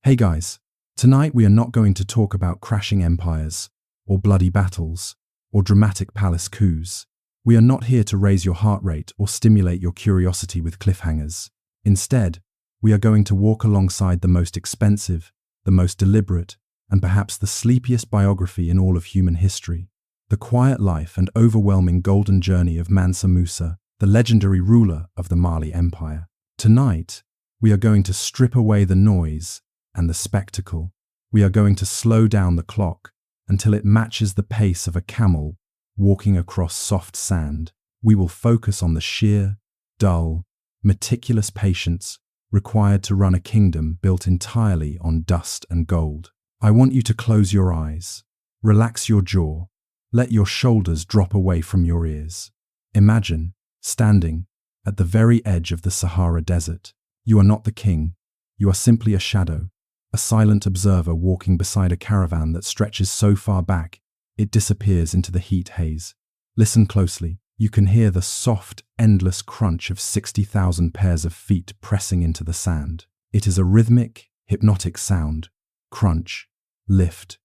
Hey guys, tonight we are not going to talk about crashing empires, or bloody battles, or dramatic palace coups. We are not here to raise your heart rate or stimulate your curiosity with cliffhangers. Instead, we are going to walk alongside the most expensive, the most deliberate, and perhaps the sleepiest biography in all of human history. The quiet life and overwhelming golden journey of Mansa Musa, the legendary ruler of the Mali Empire. Tonight, we are going to strip away the noise and the spectacle. We are going to slow down the clock until it matches the pace of a camel walking across soft sand. We will focus on the sheer, dull, meticulous patience required to run a kingdom built entirely on dust and gold. I want you to close your eyes, relax your jaw, let your shoulders drop away from your ears. Imagine standing at the very edge of the Sahara Desert. You are not the king, you are simply a shadow, a silent observer walking beside a caravan that stretches so far back it disappears into the heat haze. Listen closely. You can hear the soft, endless crunch of 60,000 pairs of feet pressing into the sand. It is a rhythmic, hypnotic sound. Crunch, lift,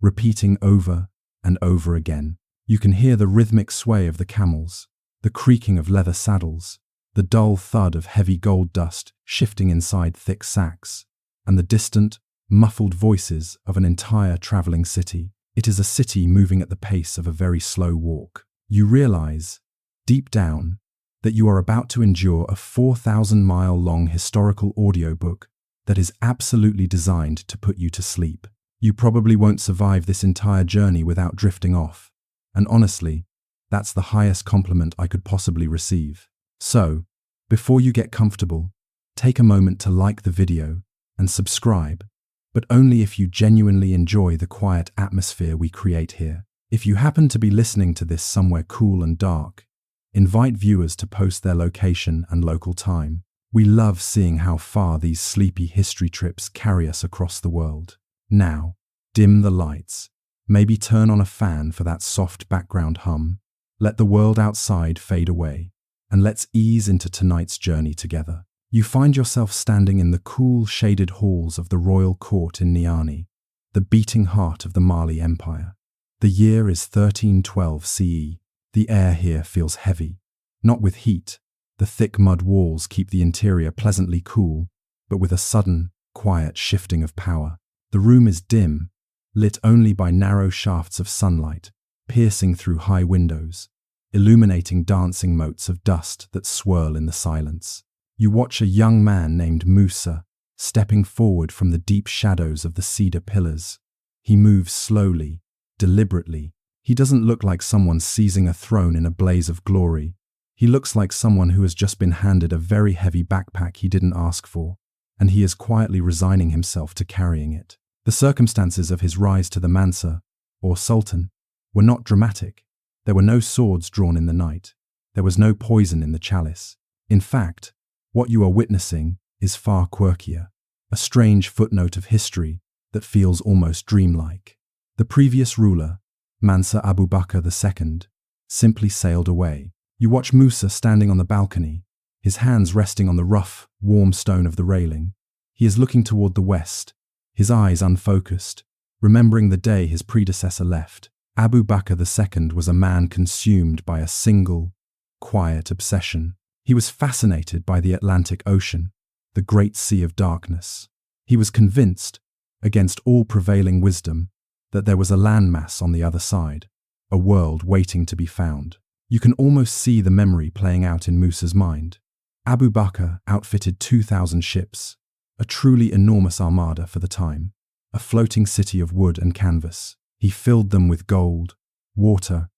repeating over and over again. You can hear the rhythmic sway of the camels, the creaking of leather saddles, the dull thud of heavy gold dust shifting inside thick sacks, and the distant, muffled voices of an entire traveling city. It is a city moving at the pace of a very slow walk. You realize, deep down, that you are about to endure a 4,000-mile-long historical audiobook that is absolutely designed to put you to sleep. You probably won't survive this entire journey without drifting off, and honestly, that's the highest compliment I could possibly receive. So, before you get comfortable, take a moment to like the video and subscribe, but only if you genuinely enjoy the quiet atmosphere we create here. If you happen to be listening to this somewhere cool and dark, invite viewers to post their location and local time. We love seeing how far these sleepy history trips carry us across the world. Now, dim the lights, maybe turn on a fan for that soft background hum, let the world outside fade away, and let's ease into tonight's journey together. You find yourself standing in the cool, shaded halls of the royal court in Niani, the beating heart of the Mali Empire. The year is 1312 CE. The air here feels heavy, not with heat. The thick mud walls keep the interior pleasantly cool, but with a sudden, quiet shifting of power. The room is dim, lit only by narrow shafts of sunlight, piercing through high windows, illuminating dancing motes of dust that swirl in the silence. You watch a young man named Musa stepping forward from the deep shadows of the cedar pillars. He moves slowly, deliberately. He doesn't look like someone seizing a throne in a blaze of glory. He looks like someone who has just been handed a very heavy backpack he didn't ask for, and he is quietly resigning himself to carrying it. The circumstances of his rise to the Mansa, or Sultan, were not dramatic. There were no swords drawn in the night. There was no poison in the chalice. In fact, what you are witnessing is far quirkier, a strange footnote of history that feels almost dreamlike. The previous ruler, Mansa Abu Bakr II, simply sailed away. You watch Musa standing on the balcony, his hands resting on the rough, warm stone of the railing. He is looking toward the west, his eyes unfocused, remembering the day his predecessor left. Abu Bakr II was a man consumed by a single, quiet obsession. He was fascinated by the Atlantic Ocean, the great sea of darkness. He was convinced, against all prevailing wisdom, that there was a landmass on the other side, a world waiting to be found. You can almost see the memory playing out in Musa's mind. Abu Bakr outfitted 2,000 ships, a truly enormous armada for the time, a floating city of wood and canvas. He filled them with gold, water,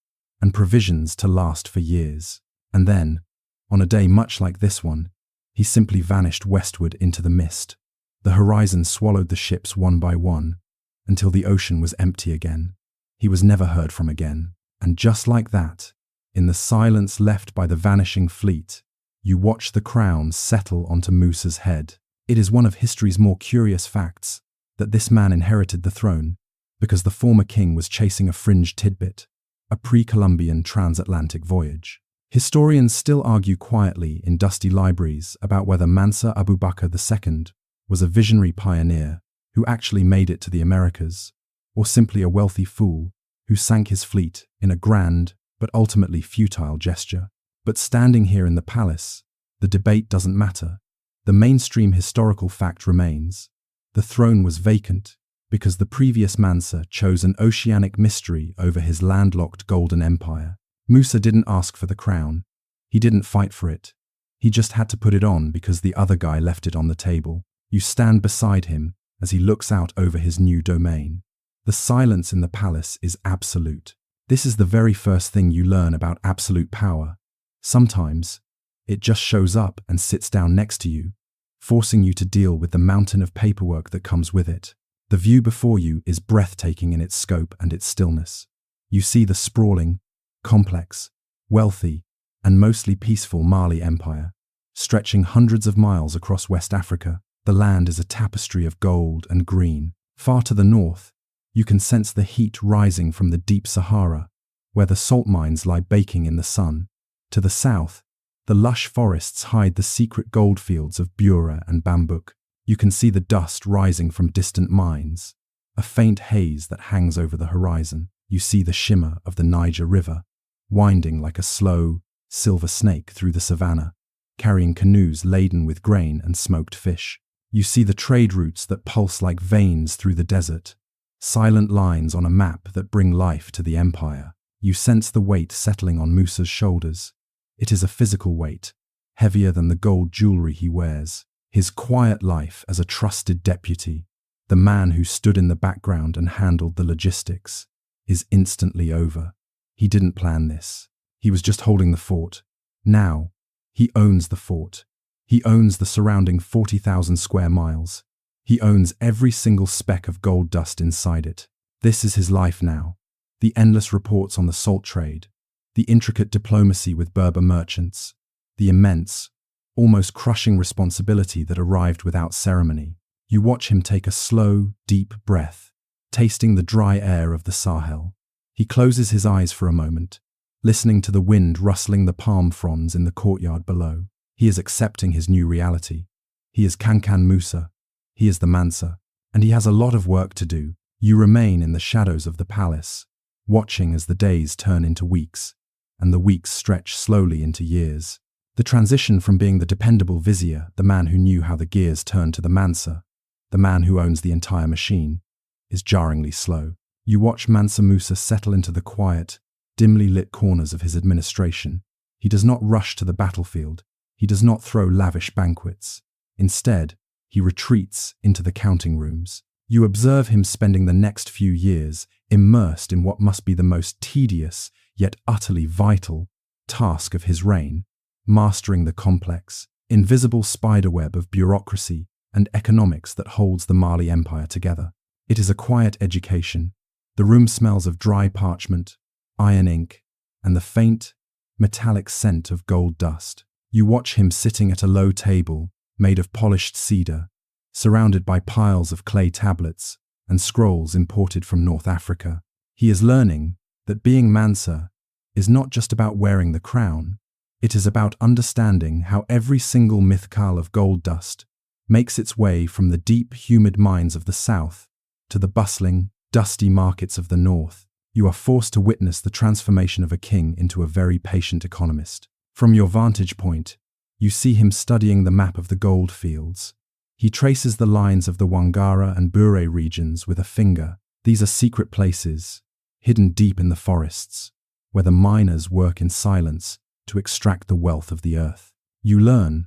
and provisions to last for years. And then, on a day much like this one, he simply vanished westward into the mist. The horizon swallowed the ships one by one, until the ocean was empty again. He was never heard from again. And just like that, in the silence left by the vanishing fleet, you watch the crown settle onto Musa's head. It is one of history's more curious facts that this man inherited the throne because the former king was chasing a fringe tidbit, a pre-Columbian transatlantic voyage. Historians still argue quietly in dusty libraries about whether Mansa Abu Bakr II was a visionary pioneer who actually made it to the Americas, or simply a wealthy fool who sank his fleet in a grand but ultimately futile gesture. But standing here in the palace, the debate doesn't matter. The mainstream historical fact remains. The throne was vacant because the previous Mansa chose an oceanic mystery over his landlocked golden empire. Musa didn't ask for the crown. He didn't fight for it. He just had to put it on because the other guy left it on the table. You stand beside him as he looks out over his new domain. The silence in the palace is absolute. This is the very first thing you learn about absolute power. Sometimes, it just shows up and sits down next to you, forcing you to deal with the mountain of paperwork that comes with it. The view before you is breathtaking in its scope and its stillness. You see the sprawling, complex, wealthy, and mostly peaceful Mali Empire, stretching hundreds of miles across West Africa. The land is a tapestry of gold and green. Far to the north, you can sense the heat rising from the deep Sahara, where the salt mines lie baking in the sun. To the south, the lush forests hide the secret goldfields of Bura and Bambouk. You can see the dust rising from distant mines, a faint haze that hangs over the horizon. You see the shimmer of the Niger River, winding like a slow, silver snake through the savannah, carrying canoes laden with grain and smoked fish. You see the trade routes that pulse like veins through the desert, silent lines on a map that bring life to the empire. You sense the weight settling on Musa's shoulders. It is a physical weight, heavier than the gold jewelry he wears. His quiet life as a trusted deputy, the man who stood in the background and handled the logistics, is instantly over. He didn't plan this. He was just holding the fort. Now, he owns the fort. He owns the surrounding 40,000 square miles. He owns every single speck of gold dust inside it. This is his life now. The endless reports on the salt trade, the intricate diplomacy with Berber merchants, the immense, almost crushing responsibility that arrived without ceremony. You watch him take a slow, deep breath, tasting the dry air of the Sahel. He closes his eyes for a moment, listening to the wind rustling the palm fronds in the courtyard below. He is accepting his new reality. He is Kankan Musa. He is the Mansa, and he has a lot of work to do. You remain in the shadows of the palace, watching as the days turn into weeks, and the weeks stretch slowly into years. The transition from being the dependable vizier, the man who knew how the gears turned, to the Mansa, the man who owns the entire machine, is jarringly slow. You watch Mansa Musa settle into the quiet, dimly lit corners of his administration. He does not rush to the battlefield. He does not throw lavish banquets. Instead, he retreats into the counting rooms. You observe him spending the next few years immersed in what must be the most tedious, yet utterly vital, task of his reign, mastering the complex, invisible spiderweb of bureaucracy and economics that holds the Mali Empire together. It is a quiet education. The room smells of dry parchment, iron ink, and the faint, metallic scent of gold dust. You watch him sitting at a low table made of polished cedar, surrounded by piles of clay tablets and scrolls imported from North Africa. He is learning that being Mansa is not just about wearing the crown. It is about understanding how every single mithqal of gold dust makes its way from the deep, humid mines of the south to the bustling, dusty markets of the north. You are forced to witness the transformation of a king into a very patient economist. From your vantage point, you see him studying the map of the gold fields. He traces the lines of the Wangara and Bure regions with a finger. These are secret places, hidden deep in the forests, where the miners work in silence to extract the wealth of the earth. You learn,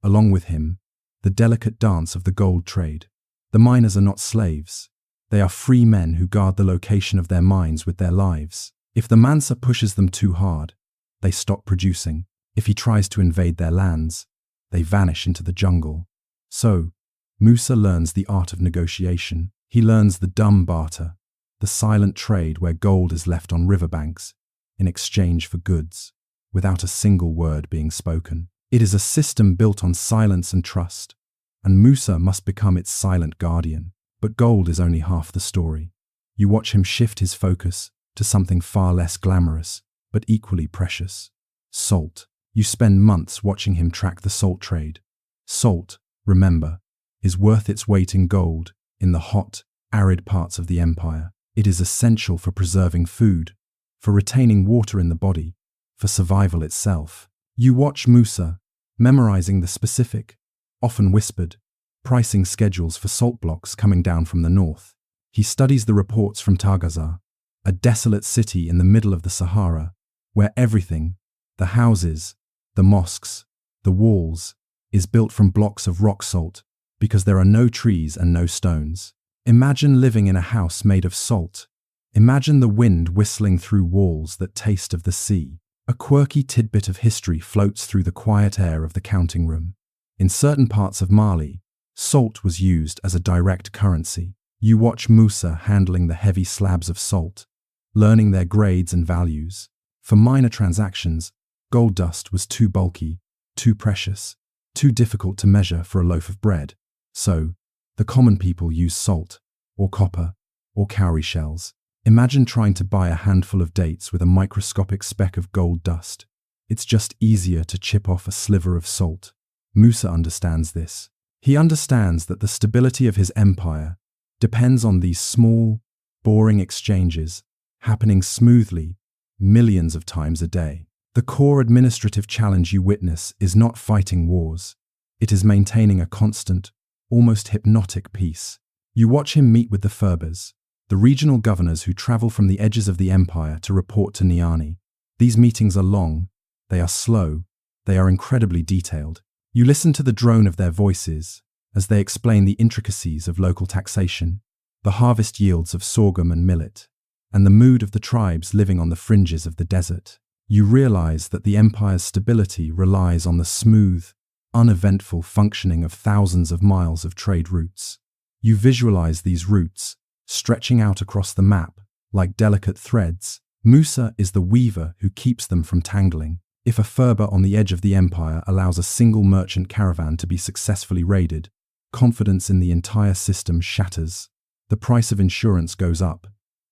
along with him, the delicate dance of the gold trade. The miners are not slaves. They are free men who guard the location of their mines with their lives. If the Mansa pushes them too hard, they stop producing. If he tries to invade their lands, they vanish into the jungle. So, Musa learns the art of negotiation. He learns the dumb barter, the silent trade where gold is left on riverbanks in exchange for goods, without a single word being spoken. It is a system built on silence and trust, and Musa must become its silent guardian. But gold is only half the story. You watch him shift his focus to something far less glamorous, but equally precious: salt. You spend months watching him track the salt trade. Salt, remember, is worth its weight in gold in the hot, arid parts of the empire. It is essential for preserving food, for retaining water in the body, for survival itself. You watch Musa, memorizing the specific, often whispered, pricing schedules for salt blocks coming down from the north. He studies the reports from Tagaza, a desolate city in the middle of the Sahara, where everything, the houses, the mosques, the walls, is built from blocks of rock salt because there are no trees and no stones. Imagine living in a house made of salt. Imagine the wind whistling through walls that taste of the sea. A quirky tidbit of history floats through the quiet air of the counting room. In certain parts of Mali, salt was used as a direct currency. You watch Musa handling the heavy slabs of salt, learning their grades and values. For minor transactions, gold dust was too bulky, too precious, too difficult to measure for a loaf of bread. So, the common people use salt, or copper, or cowrie shells. Imagine trying to buy a handful of dates with a microscopic speck of gold dust. It's just easier to chip off a sliver of salt. Musa understands this. He understands that the stability of his empire depends on these small, boring exchanges happening smoothly, millions of times a day. The core administrative challenge you witness is not fighting wars. It is maintaining a constant, almost hypnotic peace. You watch him meet with the Ferbers, the regional governors who travel from the edges of the empire to report to Niani. These meetings are long, they are slow, they are incredibly detailed. You listen to the drone of their voices as they explain the intricacies of local taxation, the harvest yields of sorghum and millet, and the mood of the tribes living on the fringes of the desert. You realize that the empire's stability relies on the smooth, uneventful functioning of thousands of miles of trade routes. You visualize these routes, stretching out across the map, like delicate threads. Musa is the weaver who keeps them from tangling. If a Ferber on the edge of the empire allows a single merchant caravan to be successfully raided, confidence in the entire system shatters. The price of insurance goes up,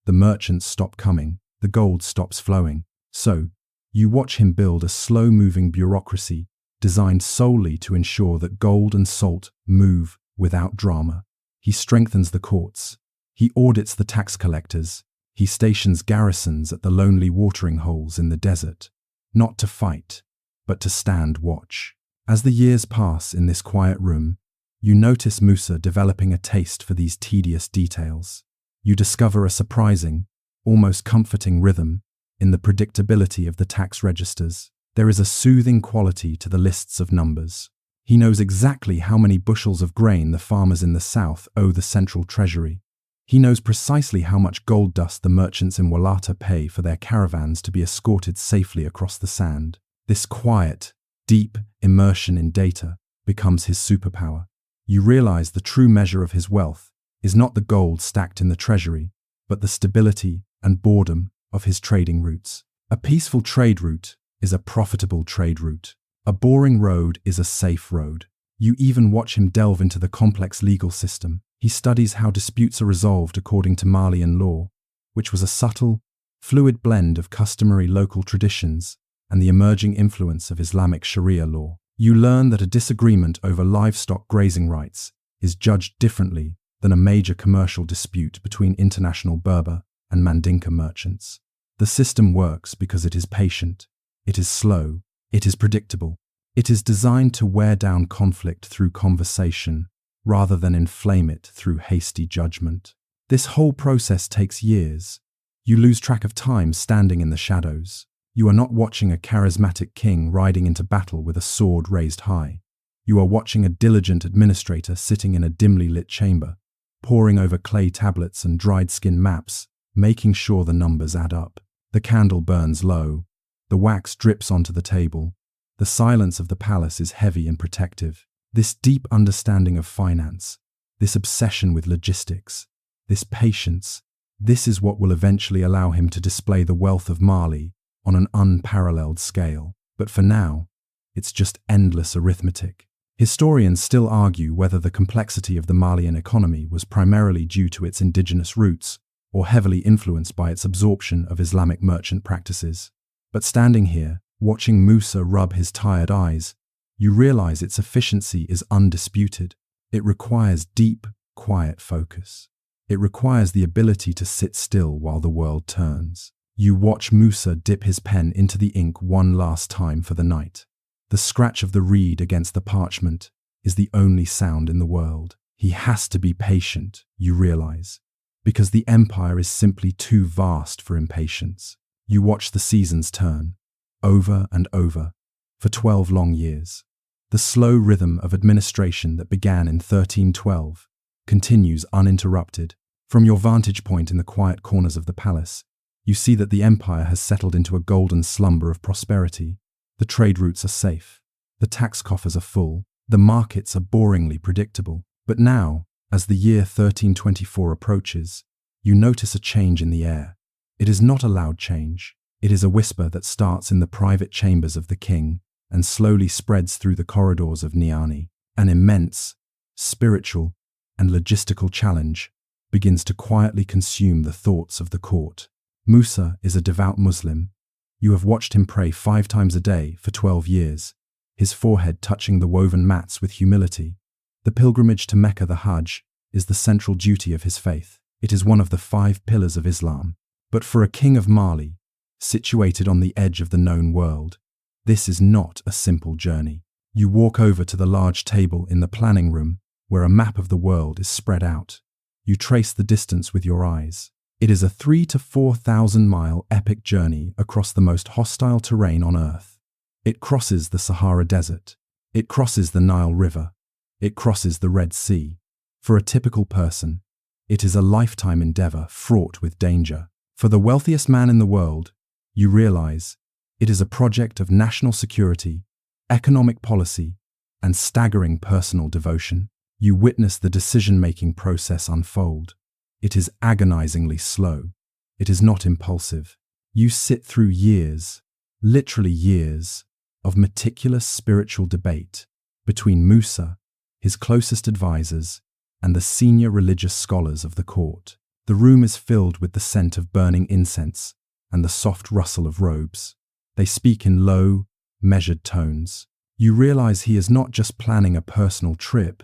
the merchants stop coming, the gold stops flowing. So, you watch him build a slow-moving bureaucracy designed solely to ensure that gold and salt move without drama. He strengthens the courts. He audits the tax collectors. He stations garrisons at the lonely watering holes in the desert, not to fight, but to stand watch. As the years pass in this quiet room, you notice Musa developing a taste for these tedious details. You discover a surprising, almost comforting rhythm in the predictability of the tax registers. There is a soothing quality to the lists of numbers. He knows exactly how many bushels of grain the farmers in the south owe the central treasury. He knows precisely how much gold dust the merchants in Walata pay for their caravans to be escorted safely across the sand. This quiet, deep immersion in data becomes his superpower. You realize the true measure of his wealth is not the gold stacked in the treasury, but the stability and boredom of his trading routes. A peaceful trade route is a profitable trade route. A boring road is a safe road. You even watch him delve into the complex legal system. He studies how disputes are resolved according to Malian law, which was a subtle, fluid blend of customary local traditions and the emerging influence of Islamic Sharia law. You learn that a disagreement over livestock grazing rights is judged differently than a major commercial dispute between international Berber and Mandinka merchants. The system works because it is patient, it is slow, it is predictable. It is designed to wear down conflict through conversation rather than inflame it through hasty judgment. This whole process takes years. You lose track of time standing in the shadows. You are not watching a charismatic king riding into battle with a sword raised high. You are watching a diligent administrator sitting in a dimly lit chamber, poring over clay tablets and dried skin maps, making sure the numbers add up. The candle burns low. The wax drips onto the table. The silence of the palace is heavy and protective. This deep understanding of finance, this obsession with logistics, this patience, this is what will eventually allow him to display the wealth of Mali on an unparalleled scale. But for now, it's just endless arithmetic. Historians still argue whether the complexity of the Malian economy was primarily due to its indigenous roots or heavily influenced by its absorption of Islamic merchant practices. But standing here, watching Musa rub his tired eyes, you realize its efficiency is undisputed. It requires deep, quiet focus. It requires the ability to sit still while the world turns. You watch Musa dip his pen into the ink one last time for the night. The scratch of the reed against the parchment is the only sound in the world. He has to be patient, you realize, because the empire is simply too vast for impatience. You watch the seasons turn, over and over, for 12 long years. The slow rhythm of administration that began in 1312 continues uninterrupted. From your vantage point in the quiet corners of the palace, you see that the empire has settled into a golden slumber of prosperity. The trade routes are safe, the tax coffers are full, the markets are boringly predictable. But now, as the year 1324 approaches, you notice a change in the air. It is not a loud change. It is a whisper that starts in the private chambers of the king and slowly spreads through the corridors of Niani. An immense, spiritual, and logistical challenge begins to quietly consume the thoughts of the court. Musa is a devout Muslim. You have watched him pray 5 times a day for 12 years, his forehead touching the woven mats with humility. The pilgrimage to Mecca, the Hajj, is the central duty of his faith. It is one of the 5 pillars of Islam. But for a king of Mali, situated on the edge of the known world, this is not a simple journey. You walk over to the large table in the planning room where a map of the world is spread out. You trace the distance with your eyes. It is a 3,000 to 4,000 mile epic journey across the most hostile terrain on Earth. It crosses the Sahara Desert. It crosses the Nile River. It crosses the Red Sea. For a typical person, it is a lifetime endeavor fraught with danger. For the wealthiest man in the world, you realize it is a project of national security, economic policy, and staggering personal devotion. You witness the decision-making process unfold. It is agonizingly slow. It is not impulsive. You sit through years, literally years, of meticulous spiritual debate between Musa, his closest advisors, and the senior religious scholars of the court. The room is filled with the scent of burning incense and the soft rustle of robes. They speak in low, measured tones. You realize he is not just planning a personal trip,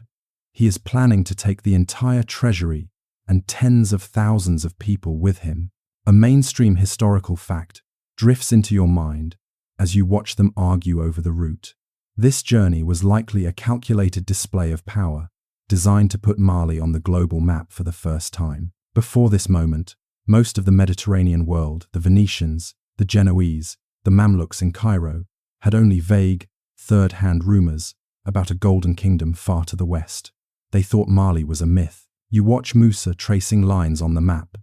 he is planning to take the entire treasury and tens of thousands of people with him. A mainstream historical fact drifts into your mind as you watch them argue over the route. This journey was likely a calculated display of power, designed to put Mali on the global map for the first time. Before this moment, most of the Mediterranean world, the Venetians, the Genoese, the Mamluks in Cairo, had only vague, third-hand rumors about a golden kingdom far to the west. They thought Mali was a myth. You watch Musa tracing lines on the map,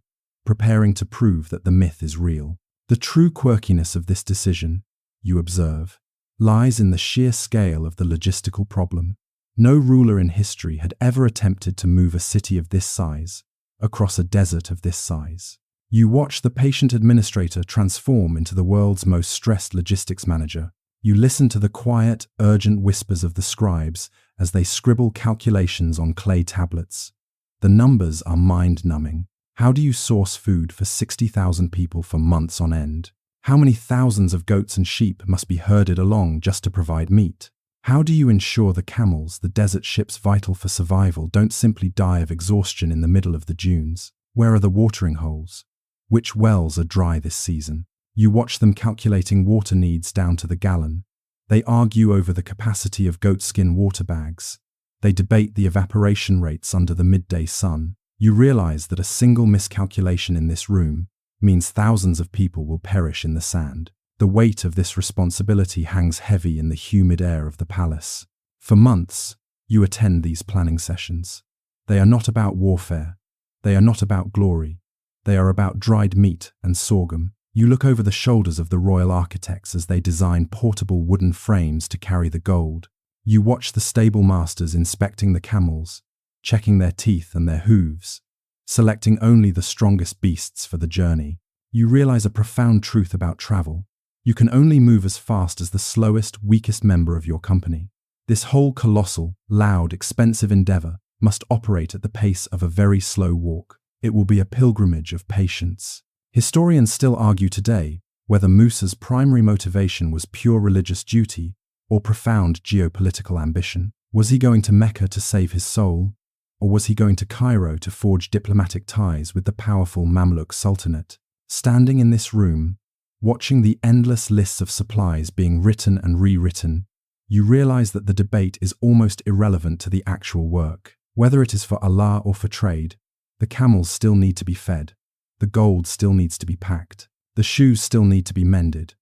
preparing to prove that the myth is real. The true quirkiness of this decision, you observe, lies in the sheer scale of the logistical problem. No ruler in history had ever attempted to move a city of this size across a desert of this size. You watch the patient administrator transform into the world's most stressed logistics manager. You listen to the quiet, urgent whispers of the scribes as they scribble calculations on clay tablets. The numbers are mind-numbing. How do you source food for 60,000 people for months on end? How many thousands of goats and sheep must be herded along just to provide meat? How do you ensure the camels, the desert ships vital for survival, don't simply die of exhaustion in the middle of the dunes? Where are the watering holes? Which wells are dry this season? You watch them calculating water needs down to the gallon. They argue over the capacity of goatskin water bags. They debate the evaporation rates under the midday sun. You realize that a single miscalculation in this room means thousands of people will perish in the sand. The weight of this responsibility hangs heavy in the humid air of the palace. For months, you attend these planning sessions. They are not about warfare. They are not about glory. They are about dried meat and sorghum. You look over the shoulders of the royal architects as they design portable wooden frames to carry the gold. You watch the stable masters inspecting the camels, checking their teeth and their hooves, selecting only the strongest beasts for the journey. You realize a profound truth about travel. You can only move as fast as the slowest, weakest member of your company. This whole colossal, loud, expensive endeavor must operate at the pace of a very slow walk. It will be a pilgrimage of patience. Historians still argue today whether Musa's primary motivation was pure religious duty or profound geopolitical ambition. Was he going to Mecca to save his soul, or was he going to Cairo to forge diplomatic ties with the powerful Mamluk Sultanate? Standing in this room, watching the endless lists of supplies being written and rewritten, you realize that the debate is almost irrelevant to the actual work. Whether it is for Allah or for trade, the camels still need to be fed, the gold still needs to be packed, the shoes still need to be mended.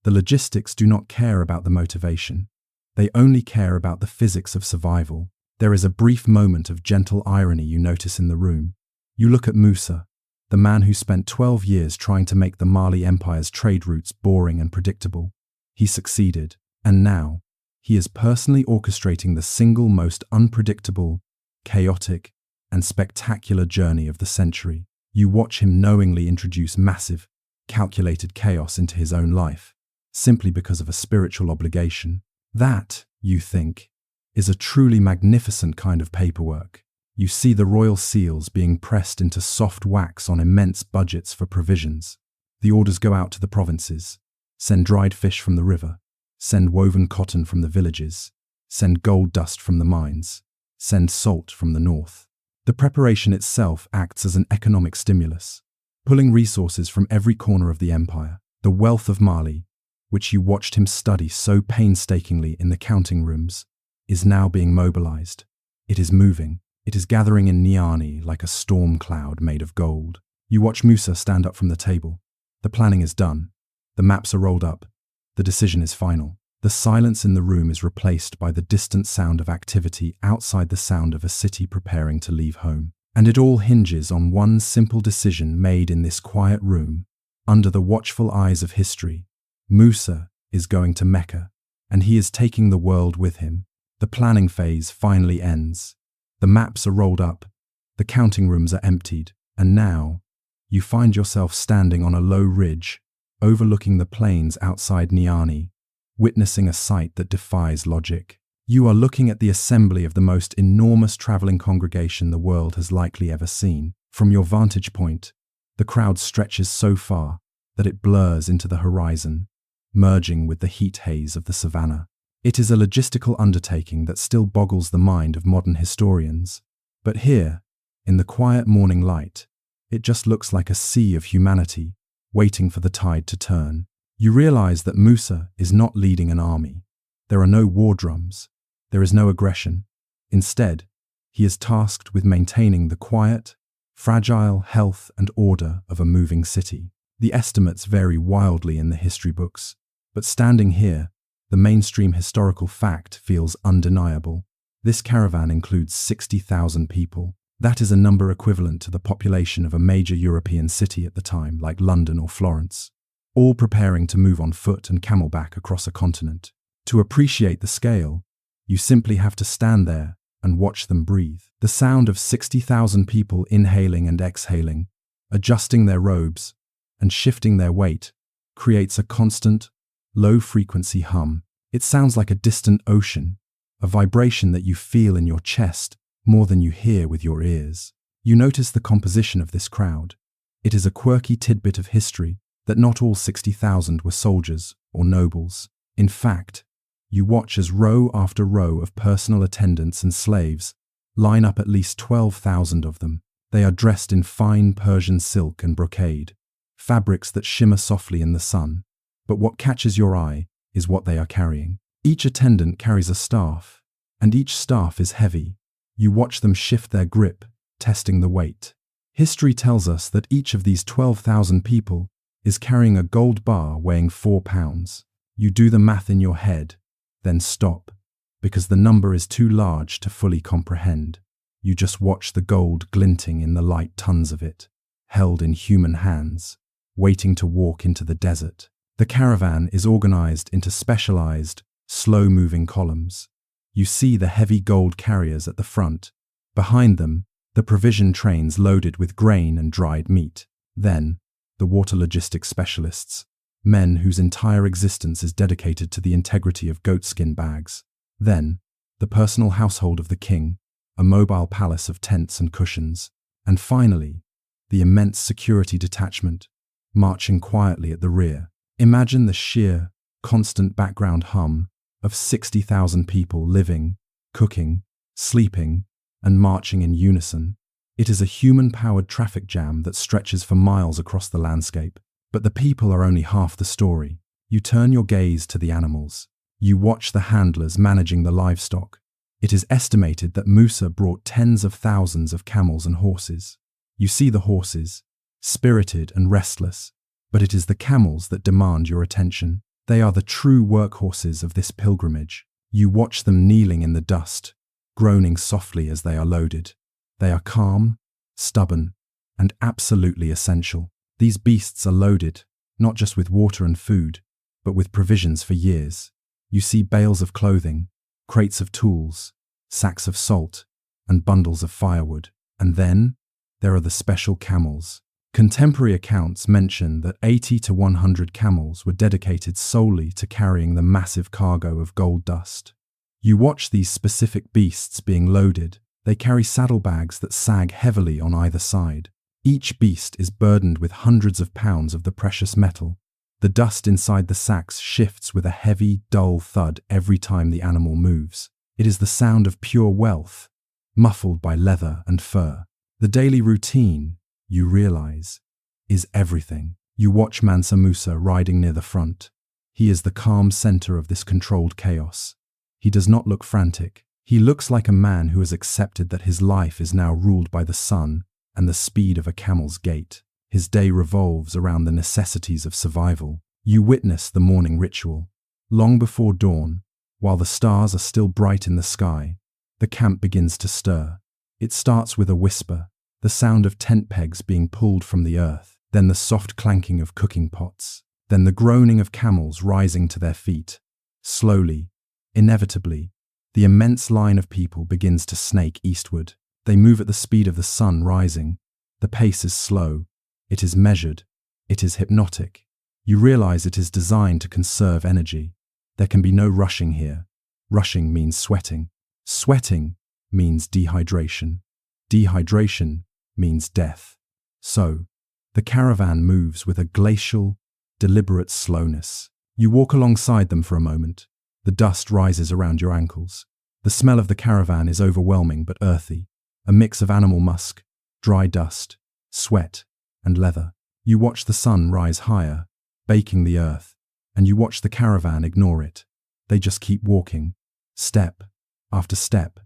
The logistics do not care about the motivation. They only care about the physics of survival. There is a brief moment of gentle irony you notice in the room. You look at Musa, the man who spent 12 years trying to make the Mali Empire's trade routes boring and predictable. He succeeded, and now, he is personally orchestrating the single most unpredictable, chaotic, and spectacular journey of the century. You watch him knowingly introduce massive, calculated chaos into his own life, simply because of a spiritual obligation. That, you think, is a truly magnificent kind of paperwork. You see the royal seals being pressed into soft wax on immense budgets for provisions. The orders go out to the provinces. Send dried fish from the river. Send woven cotton from the villages. Send gold dust from the mines. Send salt from the north. The preparation itself acts as an economic stimulus, pulling resources from every corner of the empire. The wealth of Mali, which you watched him study so painstakingly in the counting rooms, is now being mobilized. It is moving. It is gathering in Niani like a storm cloud made of gold. You watch Musa stand up from the table. The planning is done. The maps are rolled up. The decision is final. The silence in the room is replaced by the distant sound of activity outside the sound of a city preparing to leave home. And it all hinges on one simple decision made in this quiet room, under the watchful eyes of history. Musa is going to Mecca, and he is taking the world with him. The planning phase finally ends. The maps are rolled up, the counting rooms are emptied, and now you find yourself standing on a low ridge, overlooking the plains outside Niani, witnessing a sight that defies logic. You are looking at the assembly of the most enormous traveling congregation the world has likely ever seen. From your vantage point, the crowd stretches so far that it blurs into the horizon, merging with the heat haze of the savannah. It is a logistical undertaking that still boggles the mind of modern historians. But here, in the quiet morning light, it just looks like a sea of humanity waiting for the tide to turn. You realize that Musa is not leading an army. There are no war drums. There is no aggression. Instead, he is tasked with maintaining the quiet, fragile health and order of a moving city. The estimates vary wildly in the history books, but standing here, the mainstream historical fact feels undeniable. This caravan includes 60,000 people. That is a number equivalent to the population of a major European city at the time, like London or Florence, all preparing to move on foot and camelback across a continent. To appreciate the scale, you simply have to stand there and watch them breathe. The sound of 60,000 people inhaling and exhaling, adjusting their robes, and shifting their weight creates a constant, low-frequency hum. It sounds like a distant ocean, a vibration that you feel in your chest more than you hear with your ears. You notice the composition of this crowd. It is a quirky tidbit of history that not all 60,000 were soldiers or nobles. In fact, you watch as row after row of personal attendants and slaves line up, at least 12,000 of them. They are dressed in fine Persian silk and brocade, fabrics that shimmer softly in the sun. But what catches your eye is what they are carrying. Each attendant carries a staff, and each staff is heavy. You watch them shift their grip, testing the weight. History tells us that each of these 12,000 people is carrying a gold bar weighing 4 pounds. You do the math in your head, then stop, because the number is too large to fully comprehend. You just watch the gold glinting in the light, tons of it, held in human hands, waiting to walk into the desert. The caravan is organized into specialized, slow-moving columns. You see the heavy gold carriers at the front. Behind them, the provision trains loaded with grain and dried meat. Then, the water logistics specialists, men whose entire existence is dedicated to the integrity of goatskin bags. Then, the personal household of the king, a mobile palace of tents and cushions. And finally, the immense security detachment, marching quietly at the rear. Imagine the sheer, constant background hum of 60,000 people living, cooking, sleeping, and marching in unison. It is a human-powered traffic jam that stretches for miles across the landscape. But the people are only half the story. You turn your gaze to the animals. You watch the handlers managing the livestock. It is estimated that Musa brought tens of thousands of camels and horses. You see the horses, spirited and restless, but it is the camels that demand your attention. They are the true workhorses of this pilgrimage. You watch them kneeling in the dust, groaning softly as they are loaded. They are calm, stubborn, and absolutely essential. These beasts are loaded, not just with water and food, but with provisions for years. You see bales of clothing, crates of tools, sacks of salt, and bundles of firewood. And then, there are the special camels. Contemporary accounts mention that 80 to 100 camels were dedicated solely to carrying the massive cargo of gold dust. You watch these specific beasts being loaded. They carry saddlebags that sag heavily on either side. Each beast is burdened with hundreds of pounds of the precious metal. The dust inside the sacks shifts with a heavy, dull thud every time the animal moves. It is the sound of pure wealth, muffled by leather and fur. The daily routine, you realize, is everything. You watch Mansa Musa riding near the front. He is the calm center of this controlled chaos. He does not look frantic. He looks like a man who has accepted that his life is now ruled by the sun and the speed of a camel's gait. His day revolves around the necessities of survival. You witness the morning ritual. Long before dawn, while the stars are still bright in the sky, the camp begins to stir. It starts with a whisper, the sound of tent pegs being pulled from the earth, then the soft clanking of cooking pots, then the groaning of camels rising to their feet. Slowly, inevitably, the immense line of people begins to snake eastward. They move at the speed of the sun rising. The pace is slow. It is measured. It is hypnotic. You realize it is designed to conserve energy. There can be no rushing here. Rushing means sweating. Sweating means dehydration. Dehydration means death. So, the caravan moves with a glacial, deliberate slowness. You walk alongside them for a moment. The dust rises around your ankles. The smell of the caravan is overwhelming but earthy, a mix of animal musk, dry dust, sweat, and leather. You watch the sun rise higher, baking the earth, and you watch the caravan ignore it. They just keep walking, step after step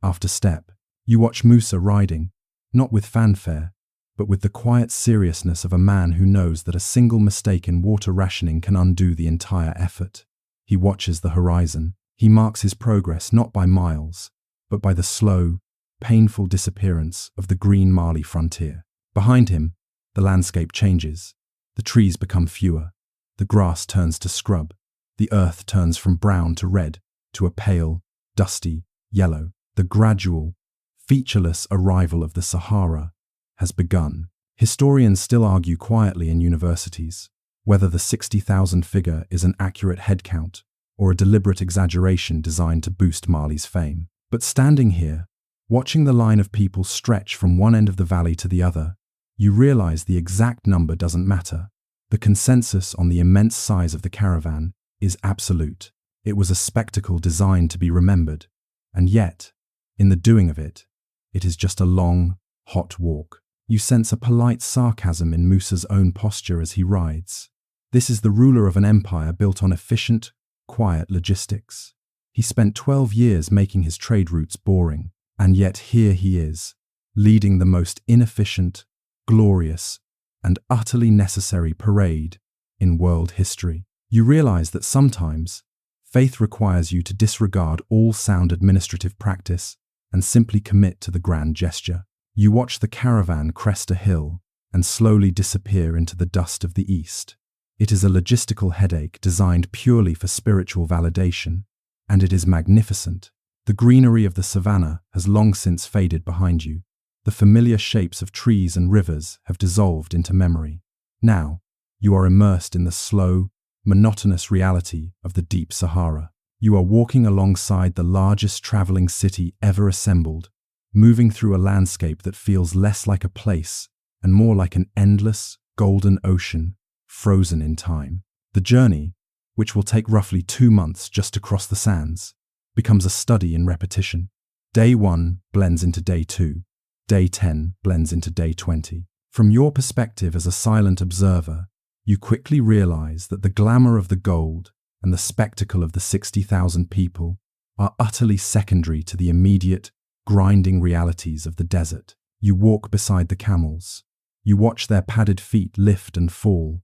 after step. You watch Musa riding, not with fanfare, but with the quiet seriousness of a man who knows that a single mistake in water rationing can undo the entire effort. He watches the horizon. He marks his progress not by miles, but by the slow, painful disappearance of the green Mali frontier. Behind him, the landscape changes. The trees become fewer. The grass turns to scrub. The earth turns from brown to red, to a pale, dusty yellow. The gradual, featureless arrival of the Sahara has begun. Historians still argue quietly in universities whether the 60,000 figure is an accurate head count or a deliberate exaggeration designed to boost Mali's fame. But standing here, watching the line of people stretch from one end of the valley to the other, you realize the exact number doesn't matter. The consensus on the immense size of the caravan is absolute. It was a spectacle designed to be remembered, and yet, in the doing of it, it is just a long, hot walk. You sense a polite sarcasm in Musa's own posture as he rides. This is the ruler of an empire built on efficient, quiet logistics. He spent 12 years making his trade routes boring, and yet here he is, leading the most inefficient, glorious, and utterly necessary parade in world history. You realize that sometimes, faith requires you to disregard all sound administrative practice and simply commit to the grand gesture. You watch the caravan crest a hill and slowly disappear into the dust of the east. It is a logistical headache designed purely for spiritual validation, and it is magnificent. The greenery of the savannah has long since faded behind you. The familiar shapes of trees and rivers have dissolved into memory. Now, you are immersed in the slow, monotonous reality of the deep Sahara. You are walking alongside the largest traveling city ever assembled, moving through a landscape that feels less like a place and more like an endless, golden ocean, frozen in time. The journey, which will take roughly 2 months just to cross the sands, becomes a study in repetition. Day 1 blends into day 2. Day 10 blends into day 20. From your perspective as a silent observer, you quickly realize that the glamour of the gold and the spectacle of the 60,000 people are utterly secondary to the immediate, grinding realities of the desert. You walk beside the camels. You watch their padded feet lift and fall,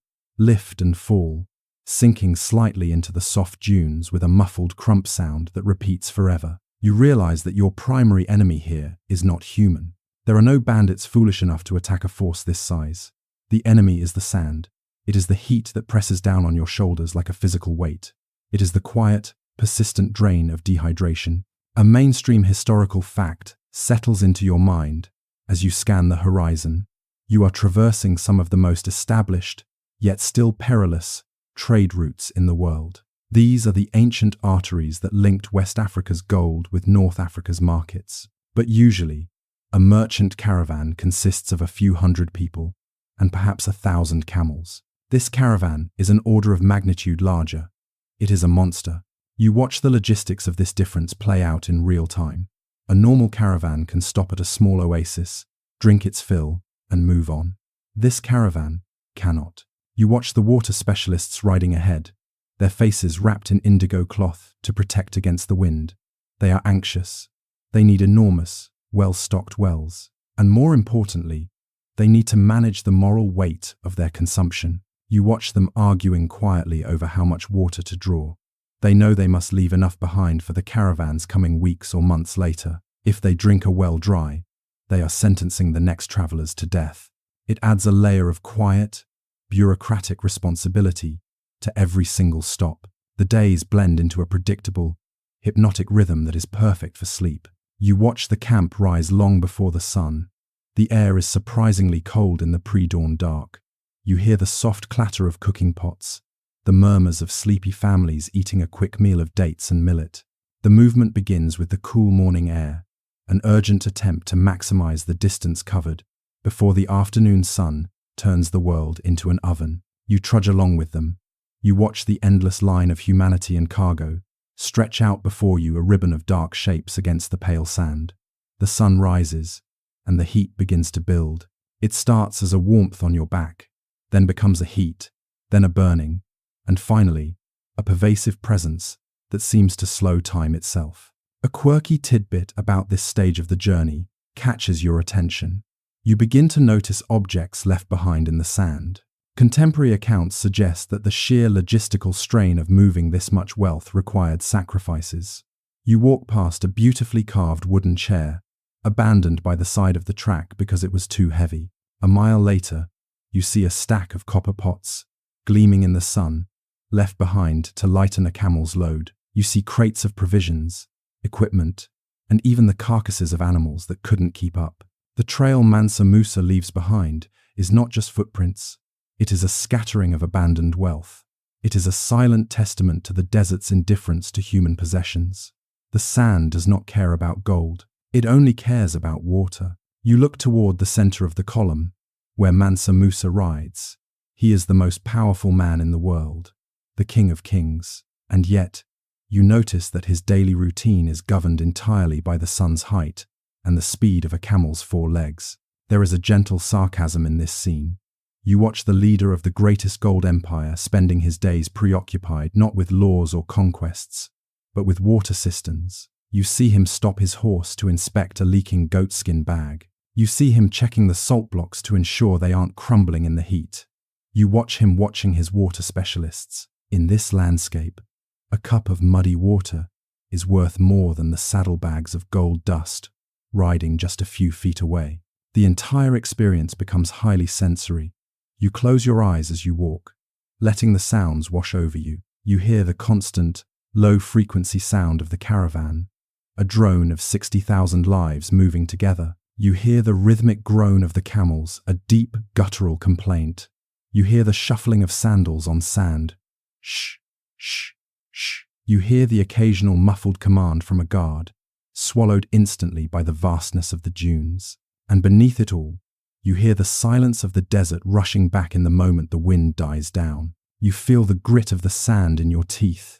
sinking slightly into the soft dunes with a muffled crump sound that repeats forever. You realize that your primary enemy here is not human. There are no bandits foolish enough to attack a force this size. The enemy is the sand. It is the heat that presses down on your shoulders like a physical weight. It is the quiet, persistent drain of dehydration. A mainstream historical fact settles into your mind as you scan the horizon. You are traversing some of the most established, yet still perilous, trade routes in the world. These are the ancient arteries that linked West Africa's gold with North Africa's markets. But usually, a merchant caravan consists of a few hundred people and perhaps 1,000 camels. This caravan is an order of magnitude larger. It is a monster. You watch the logistics of this difference play out in real time. A normal caravan can stop at a small oasis, drink its fill, and move on. This caravan cannot. You watch the water specialists riding ahead, their faces wrapped in indigo cloth to protect against the wind. They are anxious. They need enormous, well-stocked wells. And more importantly, they need to manage the moral weight of their consumption. You watch them arguing quietly over how much water to draw. They know they must leave enough behind for the caravans coming weeks or months later. If they drink a well dry, they are sentencing the next travelers to death. It adds a layer of quiet, bureaucratic responsibility to every single stop. The days blend into a predictable, hypnotic rhythm that is perfect for sleep. You watch the camp rise long before the sun. The air is surprisingly cold in the pre-dawn dark. You hear the soft clatter of cooking pots, the murmurs of sleepy families eating a quick meal of dates and millet. The movement begins with the cool morning air, an urgent attempt to maximize the distance covered before the afternoon sun turns the world into an oven. You trudge along with them. You watch the endless line of humanity and cargo stretch out before you, a ribbon of dark shapes against the pale sand. The sun rises, and the heat begins to build. It starts as a warmth on your back, then becomes a heat, then a burning, and finally, a pervasive presence that seems to slow time itself. A quirky tidbit about this stage of the journey catches your attention. You begin to notice objects left behind in the sand. Contemporary accounts suggest that the sheer logistical strain of moving this much wealth required sacrifices. You walk past a beautifully carved wooden chair, abandoned by the side of the track because it was too heavy. A mile later, you see a stack of copper pots, gleaming in the sun, left behind to lighten a camel's load. You see crates of provisions, equipment, and even the carcasses of animals that couldn't keep up. The trail Mansa Musa leaves behind is not just footprints. It is a scattering of abandoned wealth. It is a silent testament to the desert's indifference to human possessions. The sand does not care about gold. It only cares about water. You look toward the center of the column, where Mansa Musa rides. He is the most powerful man in the world, the king of kings. And yet, you notice that his daily routine is governed entirely by the sun's height and the speed of a camel's 4 legs. There is a gentle sarcasm in this scene. You watch the leader of the greatest gold empire spending his days preoccupied not with laws or conquests, but with water cisterns. You see him stop his horse to inspect a leaking goatskin bag. You see him checking the salt blocks to ensure they aren't crumbling in the heat. You watch him watching his water specialists. In this landscape, a cup of muddy water is worth more than the saddlebags of gold dust riding just a few feet away. The entire experience becomes highly sensory. You close your eyes as you walk, letting the sounds wash over you. You hear the constant, low-frequency sound of the caravan, a drone of 60,000 lives moving together. You hear the rhythmic groan of the camels, a deep, guttural complaint. You hear the shuffling of sandals on sand. Shh, shh, shh. You hear the occasional muffled command from a guard, swallowed instantly by the vastness of the dunes. And beneath it all, you hear the silence of the desert rushing back in the moment the wind dies down. You feel the grit of the sand in your teeth.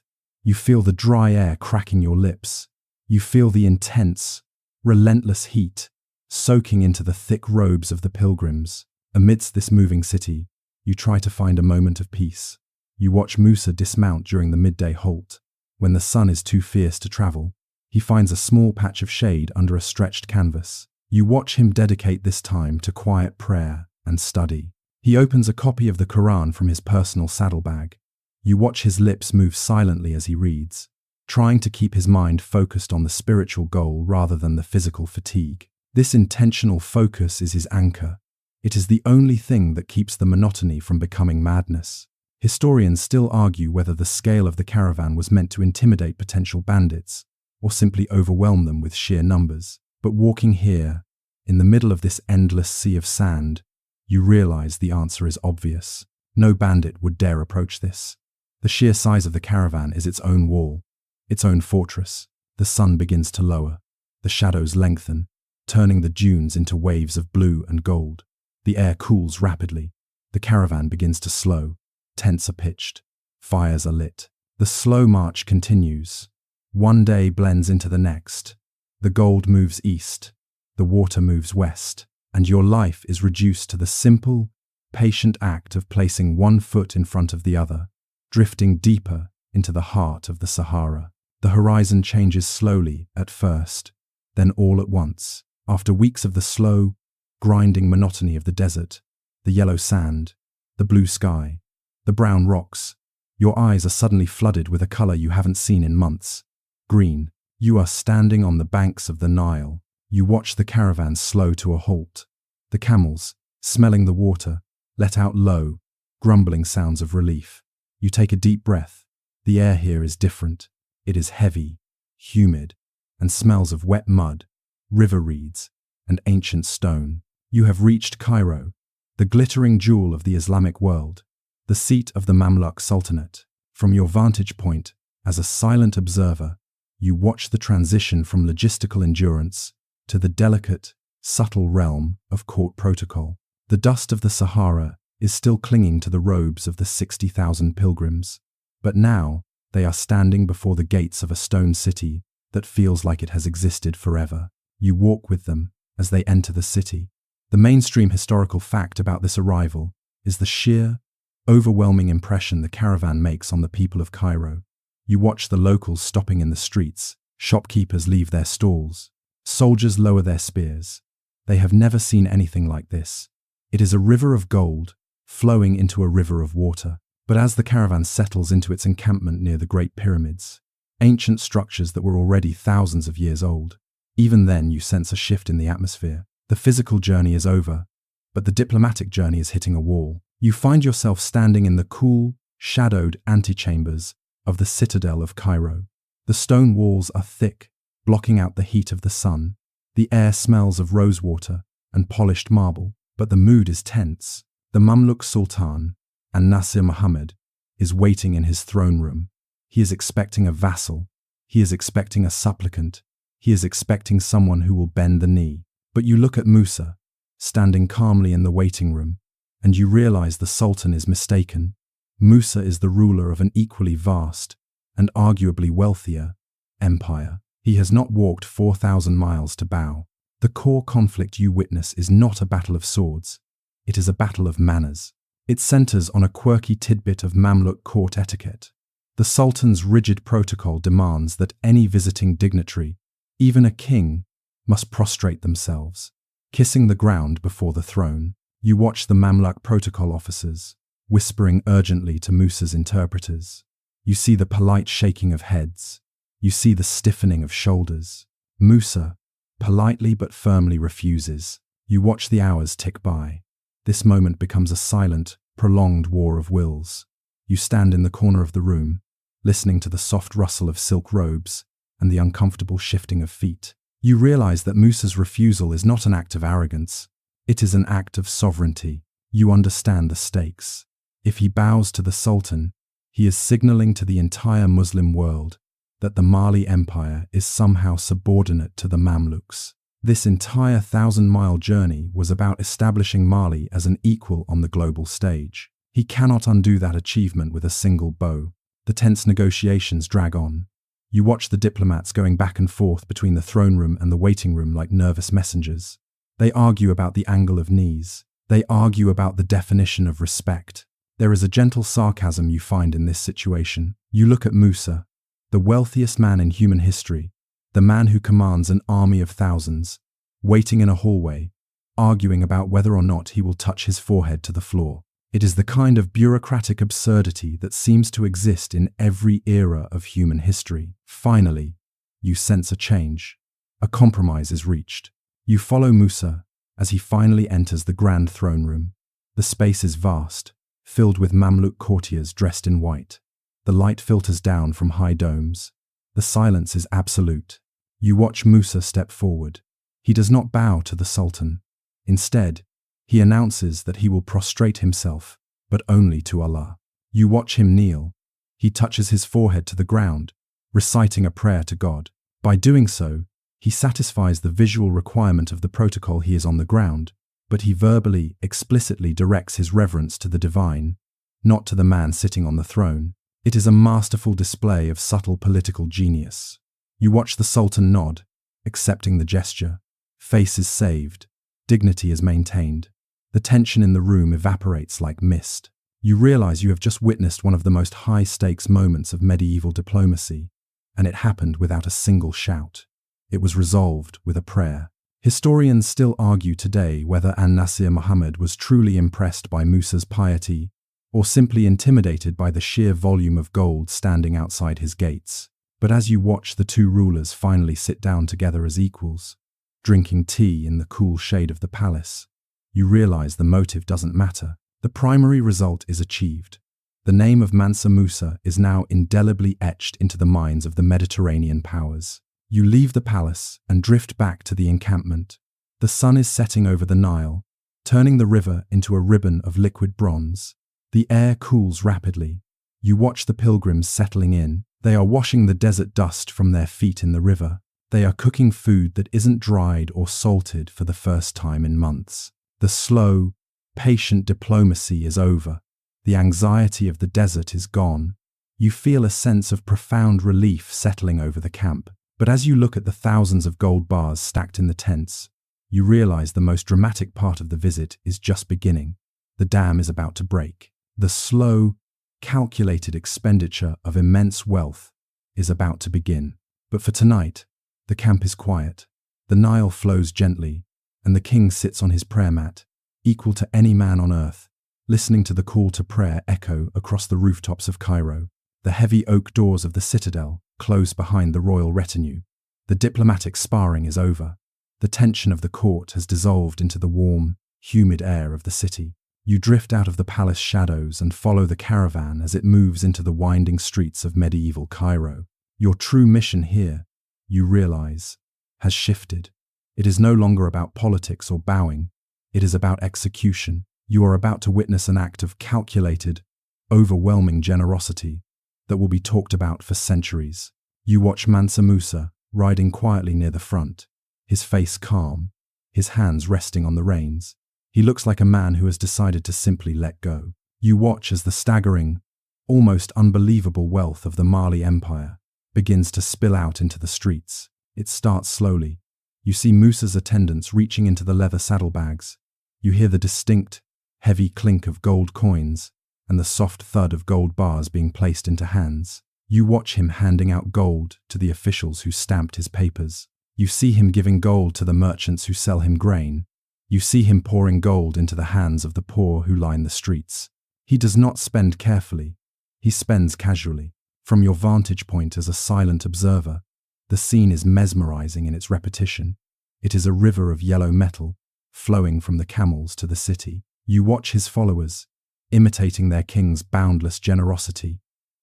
You feel the dry air cracking your lips. You feel the intense, relentless heat soaking into the thick robes of the pilgrims. Amidst this moving city, you try to find a moment of peace. You watch Musa dismount during the midday halt. When the sun is too fierce to travel, he finds a small patch of shade under a stretched canvas. You watch him dedicate this time to quiet prayer and study. He opens a copy of the Quran from his personal saddlebag. You watch his lips move silently as he reads, trying to keep his mind focused on the spiritual goal rather than the physical fatigue. This intentional focus is his anchor. It is the only thing that keeps the monotony from becoming madness. Historians still argue whether the scale of the caravan was meant to intimidate potential bandits or simply overwhelm them with sheer numbers. But walking here, in the middle of this endless sea of sand, you realize the answer is obvious. No bandit would dare approach this. The sheer size of the caravan is its own wall, its own fortress. The sun begins to lower. The shadows lengthen, turning the dunes into waves of blue and gold. The air cools rapidly. The caravan begins to slow. Tents are pitched. Fires are lit. The slow march continues. One day blends into the next. The gold moves east. The water moves west. And your life is reduced to the simple, patient act of placing one foot in front of the other, drifting deeper into the heart of the Sahara. The horizon changes slowly at first, then all at once. After weeks of the slow, grinding monotony of the desert, the yellow sand, the blue sky, the brown rocks, your eyes are suddenly flooded with a color you haven't seen in months. Green. You are standing on the banks of the Nile. You watch the caravan slow to a halt. The camels, smelling the water, let out low, grumbling sounds of relief. You take a deep breath. The air here is different. It is heavy, humid, and smells of wet mud, river reeds, and ancient stone. You have reached Cairo, the glittering jewel of the Islamic world, the seat of the Mamluk Sultanate. From your vantage point, as a silent observer, you watch the transition from logistical endurance to the delicate, subtle realm of court protocol. The dust of the Sahara is still clinging to the robes of the 60,000 pilgrims, but now they are standing before the gates of a stone city that feels like it has existed forever. You walk with them as they enter the city. The mainstream historical fact about this arrival is the sheer, overwhelming impression the caravan makes on the people of Cairo. You watch the locals stopping in the streets, shopkeepers leave their stalls, soldiers lower their spears. They have never seen anything like this. It is a river of gold flowing into a river of water. But as the caravan settles into its encampment near the Great Pyramids, ancient structures that were already thousands of years old, even then you sense a shift in the atmosphere. The physical journey is over, but the diplomatic journey is hitting a wall. You find yourself standing in the cool, shadowed antechambers of the citadel of Cairo. The stone walls are thick, blocking out the heat of the sun. The air smells of rosewater and polished marble, but the mood is tense. The Mamluk Sultan, and Nasir Muhammad, is waiting in his throne room. He is expecting a vassal. He is expecting a supplicant. He is expecting someone who will bend the knee. But you look at Musa, standing calmly in the waiting room, and you realize the Sultan is mistaken. Musa is the ruler of an equally vast, and arguably wealthier, empire. He has not walked 4,000 miles to bow. The core conflict you witness is not a battle of swords. It is a battle of manners. It centers on a quirky tidbit of Mamluk court etiquette. The Sultan's rigid protocol demands that any visiting dignitary, even a king, must prostrate themselves, kissing the ground before the throne. You watch the Mamluk protocol officers, whispering urgently to Musa's interpreters. You see the polite shaking of heads. You see the stiffening of shoulders. Musa, politely but firmly, refuses. You watch the hours tick by. This moment becomes a silent, prolonged war of wills. You stand in the corner of the room, listening to the soft rustle of silk robes and the uncomfortable shifting of feet. You realize that Musa's refusal is not an act of arrogance. It is an act of sovereignty. You understand the stakes. If he bows to the Sultan, he is signaling to the entire Muslim world that the Mali Empire is somehow subordinate to the Mamluks. This entire 1,000-mile journey was about establishing Mali as an equal on the global stage. He cannot undo that achievement with a single blow. The tense negotiations drag on. You watch the diplomats going back and forth between the throne room and the waiting room like nervous messengers. They argue about the angle of knees. They argue about the definition of respect. There is a gentle sarcasm you find in this situation. You look at Musa, the wealthiest man in human history, the man who commands an army of thousands, waiting in a hallway, arguing about whether or not he will touch his forehead to the floor. It is the kind of bureaucratic absurdity that seems to exist in every era of human history. Finally, you sense a change. A compromise is reached. You follow Musa as he finally enters the grand throne room. The space is vast, filled with Mamluk courtiers dressed in white. The light filters down from high domes. The silence is absolute. You watch Musa step forward. He does not bow to the Sultan. Instead, he announces that he will prostrate himself, but only to Allah. You watch him kneel. He touches his forehead to the ground, reciting a prayer to God. By doing so, he satisfies the visual requirement of the protocol. He is on the ground, but he verbally, explicitly directs his reverence to the divine, not to the man sitting on the throne. It is a masterful display of subtle political genius. You watch the Sultan nod, accepting the gesture. Face is saved. Dignity is maintained. The tension in the room evaporates like mist. You realize you have just witnessed one of the most high-stakes moments of medieval diplomacy, and it happened without a single shout. It was resolved with a prayer. Historians still argue today whether An-Nasir Muhammad was truly impressed by Musa's piety or simply intimidated by the sheer volume of gold standing outside his gates. But as you watch the two rulers finally sit down together as equals, drinking tea in the cool shade of the palace, you realize the motive doesn't matter. The primary result is achieved. The name of Mansa Musa is now indelibly etched into the minds of the Mediterranean powers. You leave the palace and drift back to the encampment. The sun is setting over the Nile, turning the river into a ribbon of liquid bronze. The air cools rapidly. You watch the pilgrims settling in. They are washing the desert dust from their feet in the river. They are cooking food that isn't dried or salted for the first time in months. The slow, patient diplomacy is over. The anxiety of the desert is gone. You feel a sense of profound relief settling over the camp. But as you look at the thousands of gold bars stacked in the tents, you realize the most dramatic part of the visit is just beginning. The dam is about to break. The slow, calculated expenditure of immense wealth is about to begin. But for tonight, the camp is quiet. The Nile flows gently, and the king sits on his prayer mat, equal to any man on earth, listening to the call to prayer echo across the rooftops of Cairo. The heavy oak doors of the citadel close behind the royal retinue. The diplomatic sparring is over. The tension of the court has dissolved into the warm, humid air of the city. You drift out of the palace shadows and follow the caravan as it moves into the winding streets of medieval Cairo. Your true mission here, you realize, has shifted. It is no longer about politics or bowing. It is about execution. You are about to witness an act of calculated, overwhelming generosity that will be talked about for centuries. You watch Mansa Musa riding quietly near the front, his face calm, his hands resting on the reins. He looks like a man who has decided to simply let go. You watch as the staggering, almost unbelievable wealth of the Mali Empire begins to spill out into the streets. It starts slowly. You see Musa's attendants reaching into the leather saddlebags. You hear the distinct, heavy clink of gold coins and the soft thud of gold bars being placed into hands. You watch him handing out gold to the officials who stamped his papers. You see him giving gold to the merchants who sell him grain. You see him pouring gold into the hands of the poor who line the streets. He does not spend carefully. He spends casually. From your vantage point as a silent observer, the scene is mesmerizing in its repetition. It is a river of yellow metal flowing from the camels to the city. You watch his followers, imitating their king's boundless generosity,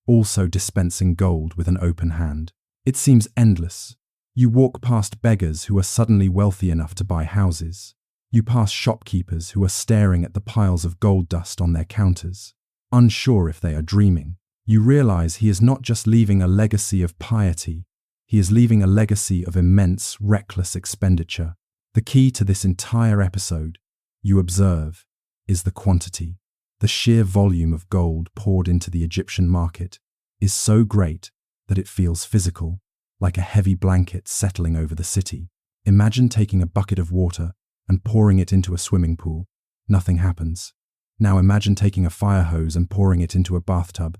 also dispensing gold with an open hand. It seems endless. You walk past beggars who are suddenly wealthy enough to buy houses. You pass shopkeepers who are staring at the piles of gold dust on their counters, unsure if they are dreaming. You realize he is not just leaving a legacy of piety, he is leaving a legacy of immense, reckless expenditure. The key to this entire episode, you observe, is the quantity. The sheer volume of gold poured into the Egyptian market is so great that it feels physical, like a heavy blanket settling over the city. Imagine taking a bucket of water and pouring it into a swimming pool. Nothing happens. Now imagine taking a fire hose and pouring it into a bathtub.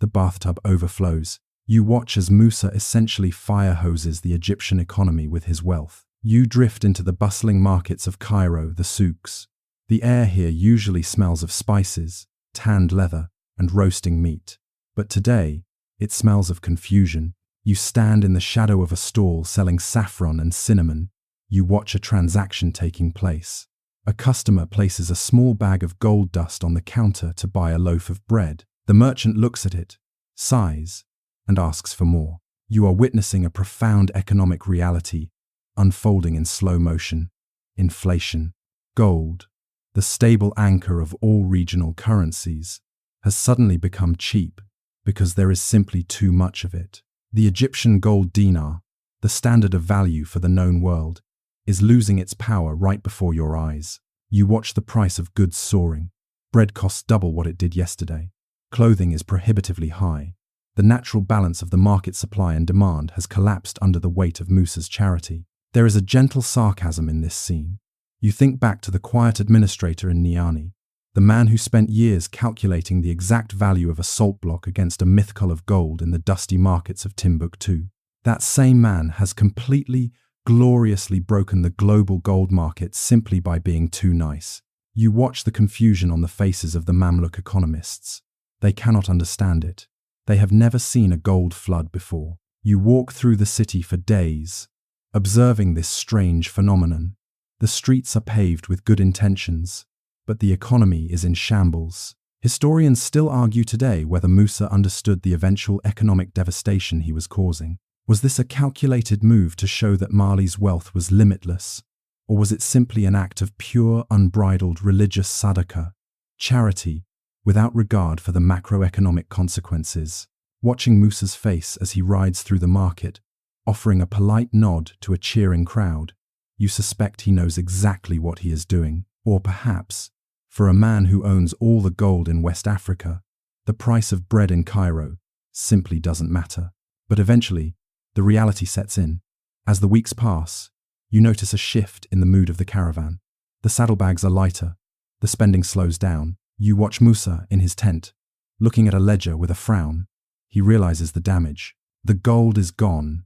The bathtub overflows. You watch as Musa essentially fire hoses the Egyptian economy with his wealth. You drift into the bustling markets of Cairo, the souks. The air here usually smells of spices, tanned leather, and roasting meat. But today, it smells of confusion. You stand in the shadow of a stall selling saffron and cinnamon. You watch a transaction taking place. A customer places a small bag of gold dust on the counter to buy a loaf of bread. The merchant looks at it, sighs, and asks for more. You are witnessing a profound economic reality unfolding in slow motion. Inflation. Gold, the stable anchor of all regional currencies, has suddenly become cheap because there is simply too much of it. The Egyptian gold dinar, the standard of value for the known world, is losing its power right before your eyes. You watch the price of goods soaring. Bread costs double what it did yesterday. Clothing is prohibitively high. The natural balance of the market supply and demand has collapsed under the weight of Musa's charity. There is a gentle sarcasm in this scene. You think back to the quiet administrator in Niani, the man who spent years calculating the exact value of a salt block against a mythcal of gold in the dusty markets of Timbuktu. That same man has completely, gloriously broken the global gold market simply by being too nice. You watch the confusion on the faces of the Mamluk economists. They cannot understand it. They have never seen a gold flood before. You walk through the city for days, observing this strange phenomenon. The streets are paved with good intentions, but the economy is in shambles. Historians still argue today whether Musa understood the eventual economic devastation he was causing. Was this a calculated move to show that Mali's wealth was limitless, or was it simply an act of pure, unbridled religious sadaqah, charity, without regard for the macroeconomic consequences? Watching Musa's face as he rides through the market, offering a polite nod to a cheering crowd, you suspect he knows exactly what he is doing. Or perhaps, for a man who owns all the gold in West Africa, the price of bread in Cairo simply doesn't matter. But eventually, the reality sets in. As the weeks pass, you notice a shift in the mood of the caravan. The saddlebags are lighter. The spending slows down. You watch Musa in his tent, looking at a ledger with a frown. He realizes the damage. The gold is gone,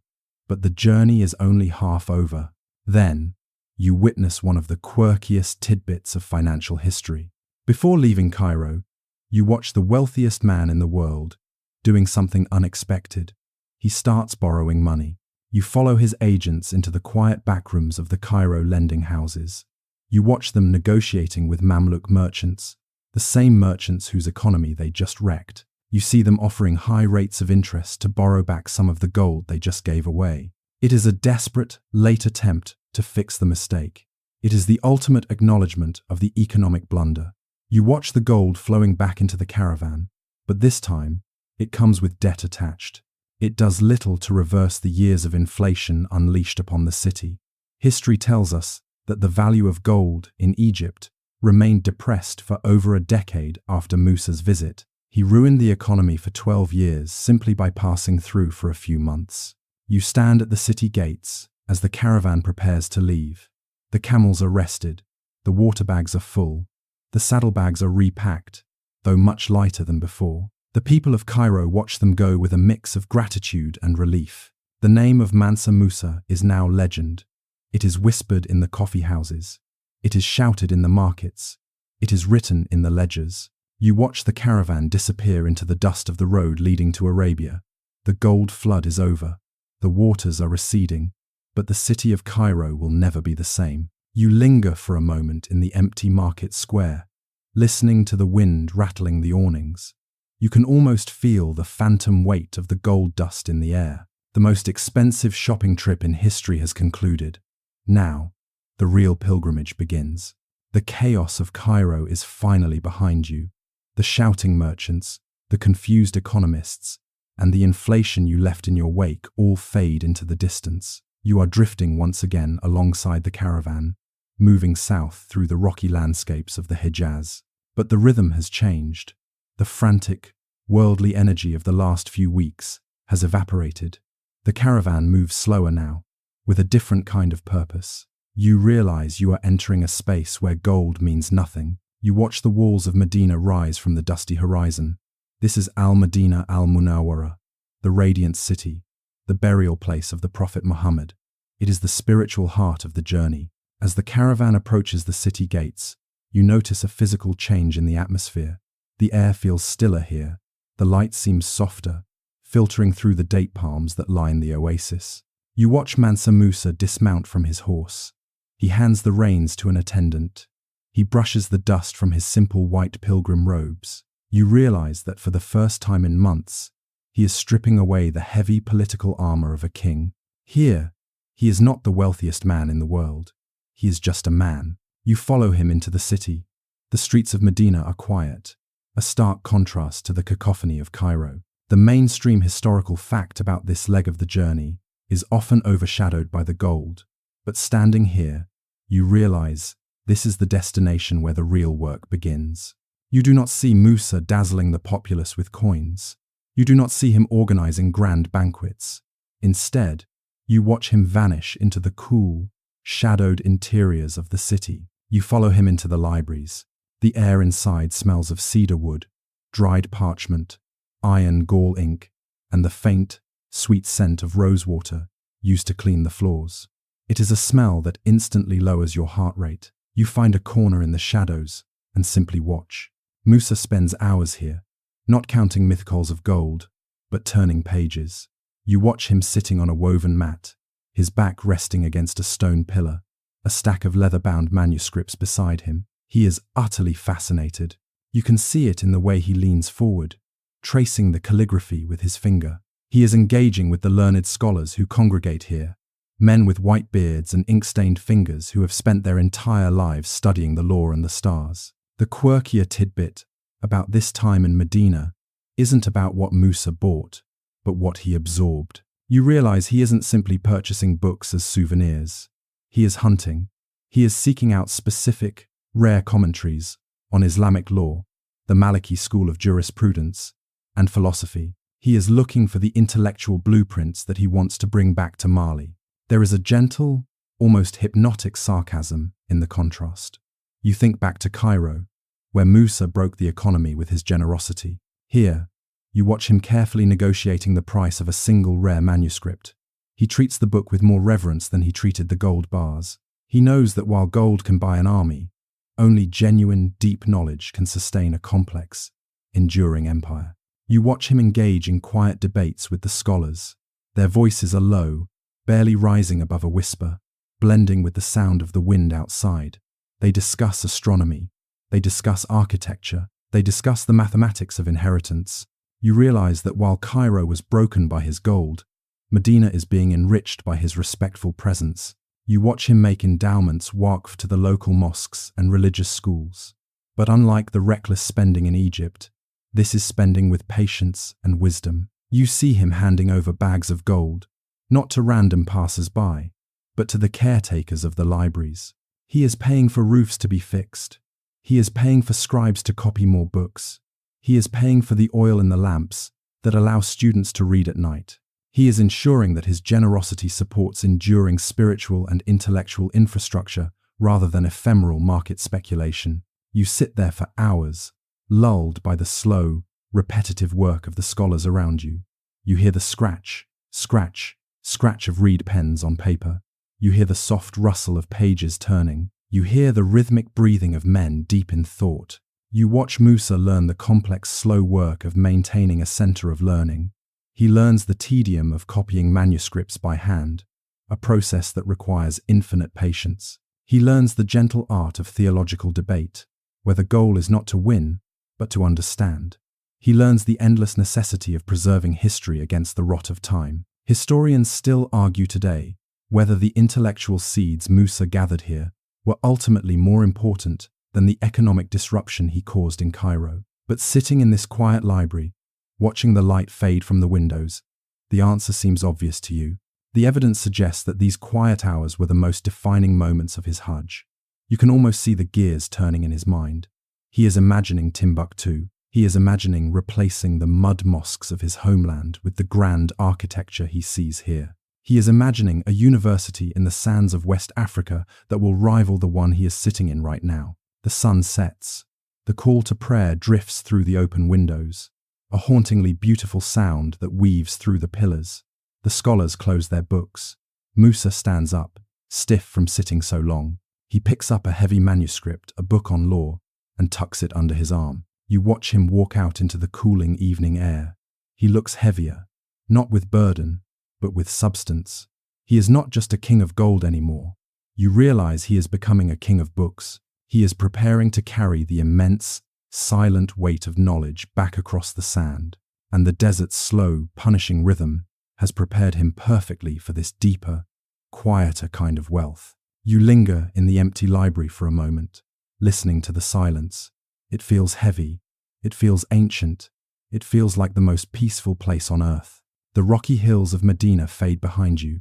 but the journey is only half over. Then, you witness one of the quirkiest tidbits of financial history. Before leaving Cairo, you watch the wealthiest man in the world doing something unexpected. He starts borrowing money. You follow his agents into the quiet backrooms of the Cairo lending houses. You watch them negotiating with Mamluk merchants, the same merchants whose economy they just wrecked. You see them offering high rates of interest to borrow back some of the gold they just gave away. It is a desperate, late attempt to fix the mistake. It is the ultimate acknowledgement of the economic blunder. You watch the gold flowing back into the caravan, but this time, it comes with debt attached. It does little to reverse the years of inflation unleashed upon the city. History tells us that the value of gold in Egypt remained depressed for over a decade after Musa's visit. He ruined the economy for 12 years simply by passing through for a few months. You stand at the city gates as the caravan prepares to leave. The camels are rested, the water bags are full, the saddlebags are repacked, though much lighter than before. The people of Cairo watch them go with a mix of gratitude and relief. The name of Mansa Musa is now legend. It is whispered in the coffee houses. It is shouted in the markets. It is written in the ledgers. You watch the caravan disappear into the dust of the road leading to Arabia. The gold flood is over. The waters are receding, but the city of Cairo will never be the same. You linger for a moment in the empty market square, listening to the wind rattling the awnings. You can almost feel the phantom weight of the gold dust in the air. The most expensive shopping trip in history has concluded. Now, the real pilgrimage begins. The chaos of Cairo is finally behind you. The shouting merchants, the confused economists, and the inflation you left in your wake all fade into the distance. You are drifting once again alongside the caravan, moving south through the rocky landscapes of the Hejaz. But the rhythm has changed. The frantic, worldly energy of the last few weeks has evaporated. The caravan moves slower now, with a different kind of purpose. You realize you are entering a space where gold means nothing. You watch the walls of Medina rise from the dusty horizon. This is Al-Medina al-Munawwara, the radiant city, the burial place of the Prophet Muhammad. It is the spiritual heart of the journey. As the caravan approaches the city gates, you notice a physical change in the atmosphere. The air feels stiller here. The light seems softer, filtering through the date palms that line the oasis. You watch Mansa Musa dismount from his horse. He hands the reins to an attendant. He brushes the dust from his simple white pilgrim robes. You realize that for the first time in months, he is stripping away the heavy political armor of a king. Here, he is not the wealthiest man in the world. He is just a man. You follow him into the city. The streets of Medina are quiet, a stark contrast to the cacophony of Cairo. The mainstream historical fact about this leg of the journey is often overshadowed by the gold, but standing here, you realize this is the destination where the real work begins. You do not see Musa dazzling the populace with coins. You do not see him organizing grand banquets. Instead, you watch him vanish into the cool, shadowed interiors of the city. You follow him into the libraries. The air inside smells of cedar wood, dried parchment, iron gall ink, and the faint, sweet scent of rosewater used to clean the floors. It is a smell that instantly lowers your heart rate. You find a corner in the shadows and simply watch. Musa spends hours here, not counting mythicals of gold, but turning pages. You watch him sitting on a woven mat, his back resting against a stone pillar, a stack of leather-bound manuscripts beside him. He is utterly fascinated. You can see it in the way he leans forward, tracing the calligraphy with his finger. He is engaging with the learned scholars who congregate here, men with white beards and ink-stained fingers who have spent their entire lives studying the law and the stars. The quirkier tidbit about this time in Medina isn't about what Musa bought, but what he absorbed. You realize he isn't simply purchasing books as souvenirs. He is hunting. He is seeking out specific, rare commentaries on Islamic law, the Maliki school of jurisprudence, and philosophy. He is looking for the intellectual blueprints that he wants to bring back to Mali. There is a gentle, almost hypnotic sarcasm in the contrast. You think back to Cairo, where Musa broke the economy with his generosity. Here, you watch him carefully negotiating the price of a single rare manuscript. He treats the book with more reverence than he treated the gold bars. He knows that while gold can buy an army, only genuine, deep knowledge can sustain a complex, enduring empire. You watch him engage in quiet debates with the scholars. Their voices are low, barely rising above a whisper, blending with the sound of the wind outside. They discuss astronomy. They discuss architecture. They discuss the mathematics of inheritance. You realize that while Cairo was broken by his gold, Medina is being enriched by his respectful presence. You watch him make endowments waqf to the local mosques and religious schools. But unlike the reckless spending in Egypt, this is spending with patience and wisdom. You see him handing over bags of gold, not to random passers-by, but to the caretakers of the libraries. He is paying for roofs to be fixed. He is paying for scribes to copy more books. He is paying for the oil in the lamps that allow students to read at night. He is ensuring that his generosity supports enduring spiritual and intellectual infrastructure rather than ephemeral market speculation. You sit there for hours, lulled by the slow, repetitive work of the scholars around you. You hear the scratch, scratch, scratch of reed pens on paper. You hear the soft rustle of pages turning. You hear the rhythmic breathing of men deep in thought. You watch Musa learn the complex, slow work of maintaining a center of learning. He learns the tedium of copying manuscripts by hand, a process that requires infinite patience. He learns the gentle art of theological debate, where the goal is not to win, but to understand. He learns the endless necessity of preserving history against the rot of time. Historians still argue today whether the intellectual seeds Musa gathered here were ultimately more important than the economic disruption he caused in Cairo. But sitting in this quiet library, watching the light fade from the windows, the answer seems obvious to you. The evidence suggests that these quiet hours were the most defining moments of his Hajj. You can almost see the gears turning in his mind. He is imagining Timbuktu, He is imagining replacing the mud mosques of his homeland with the grand architecture he sees here. He is imagining a university in the sands of West Africa that will rival the one he is sitting in right now. The sun sets. The call to prayer drifts through the open windows, a hauntingly beautiful sound that weaves through the pillars. The scholars close their books. Musa stands up, stiff from sitting so long. He picks up a heavy manuscript, a book on law, and tucks it under his arm. You watch him walk out into the cooling evening air. He looks heavier, not with burden, but with substance. He is not just a king of gold anymore. You realize he is becoming a king of books. He is preparing to carry the immense, silent weight of knowledge back across the sand, and the desert's slow, punishing rhythm has prepared him perfectly for this deeper, quieter kind of wealth. You linger in the empty library for a moment, listening to the silence. It feels heavy. It feels ancient. It feels like the most peaceful place on earth. The rocky hills of Medina fade behind you.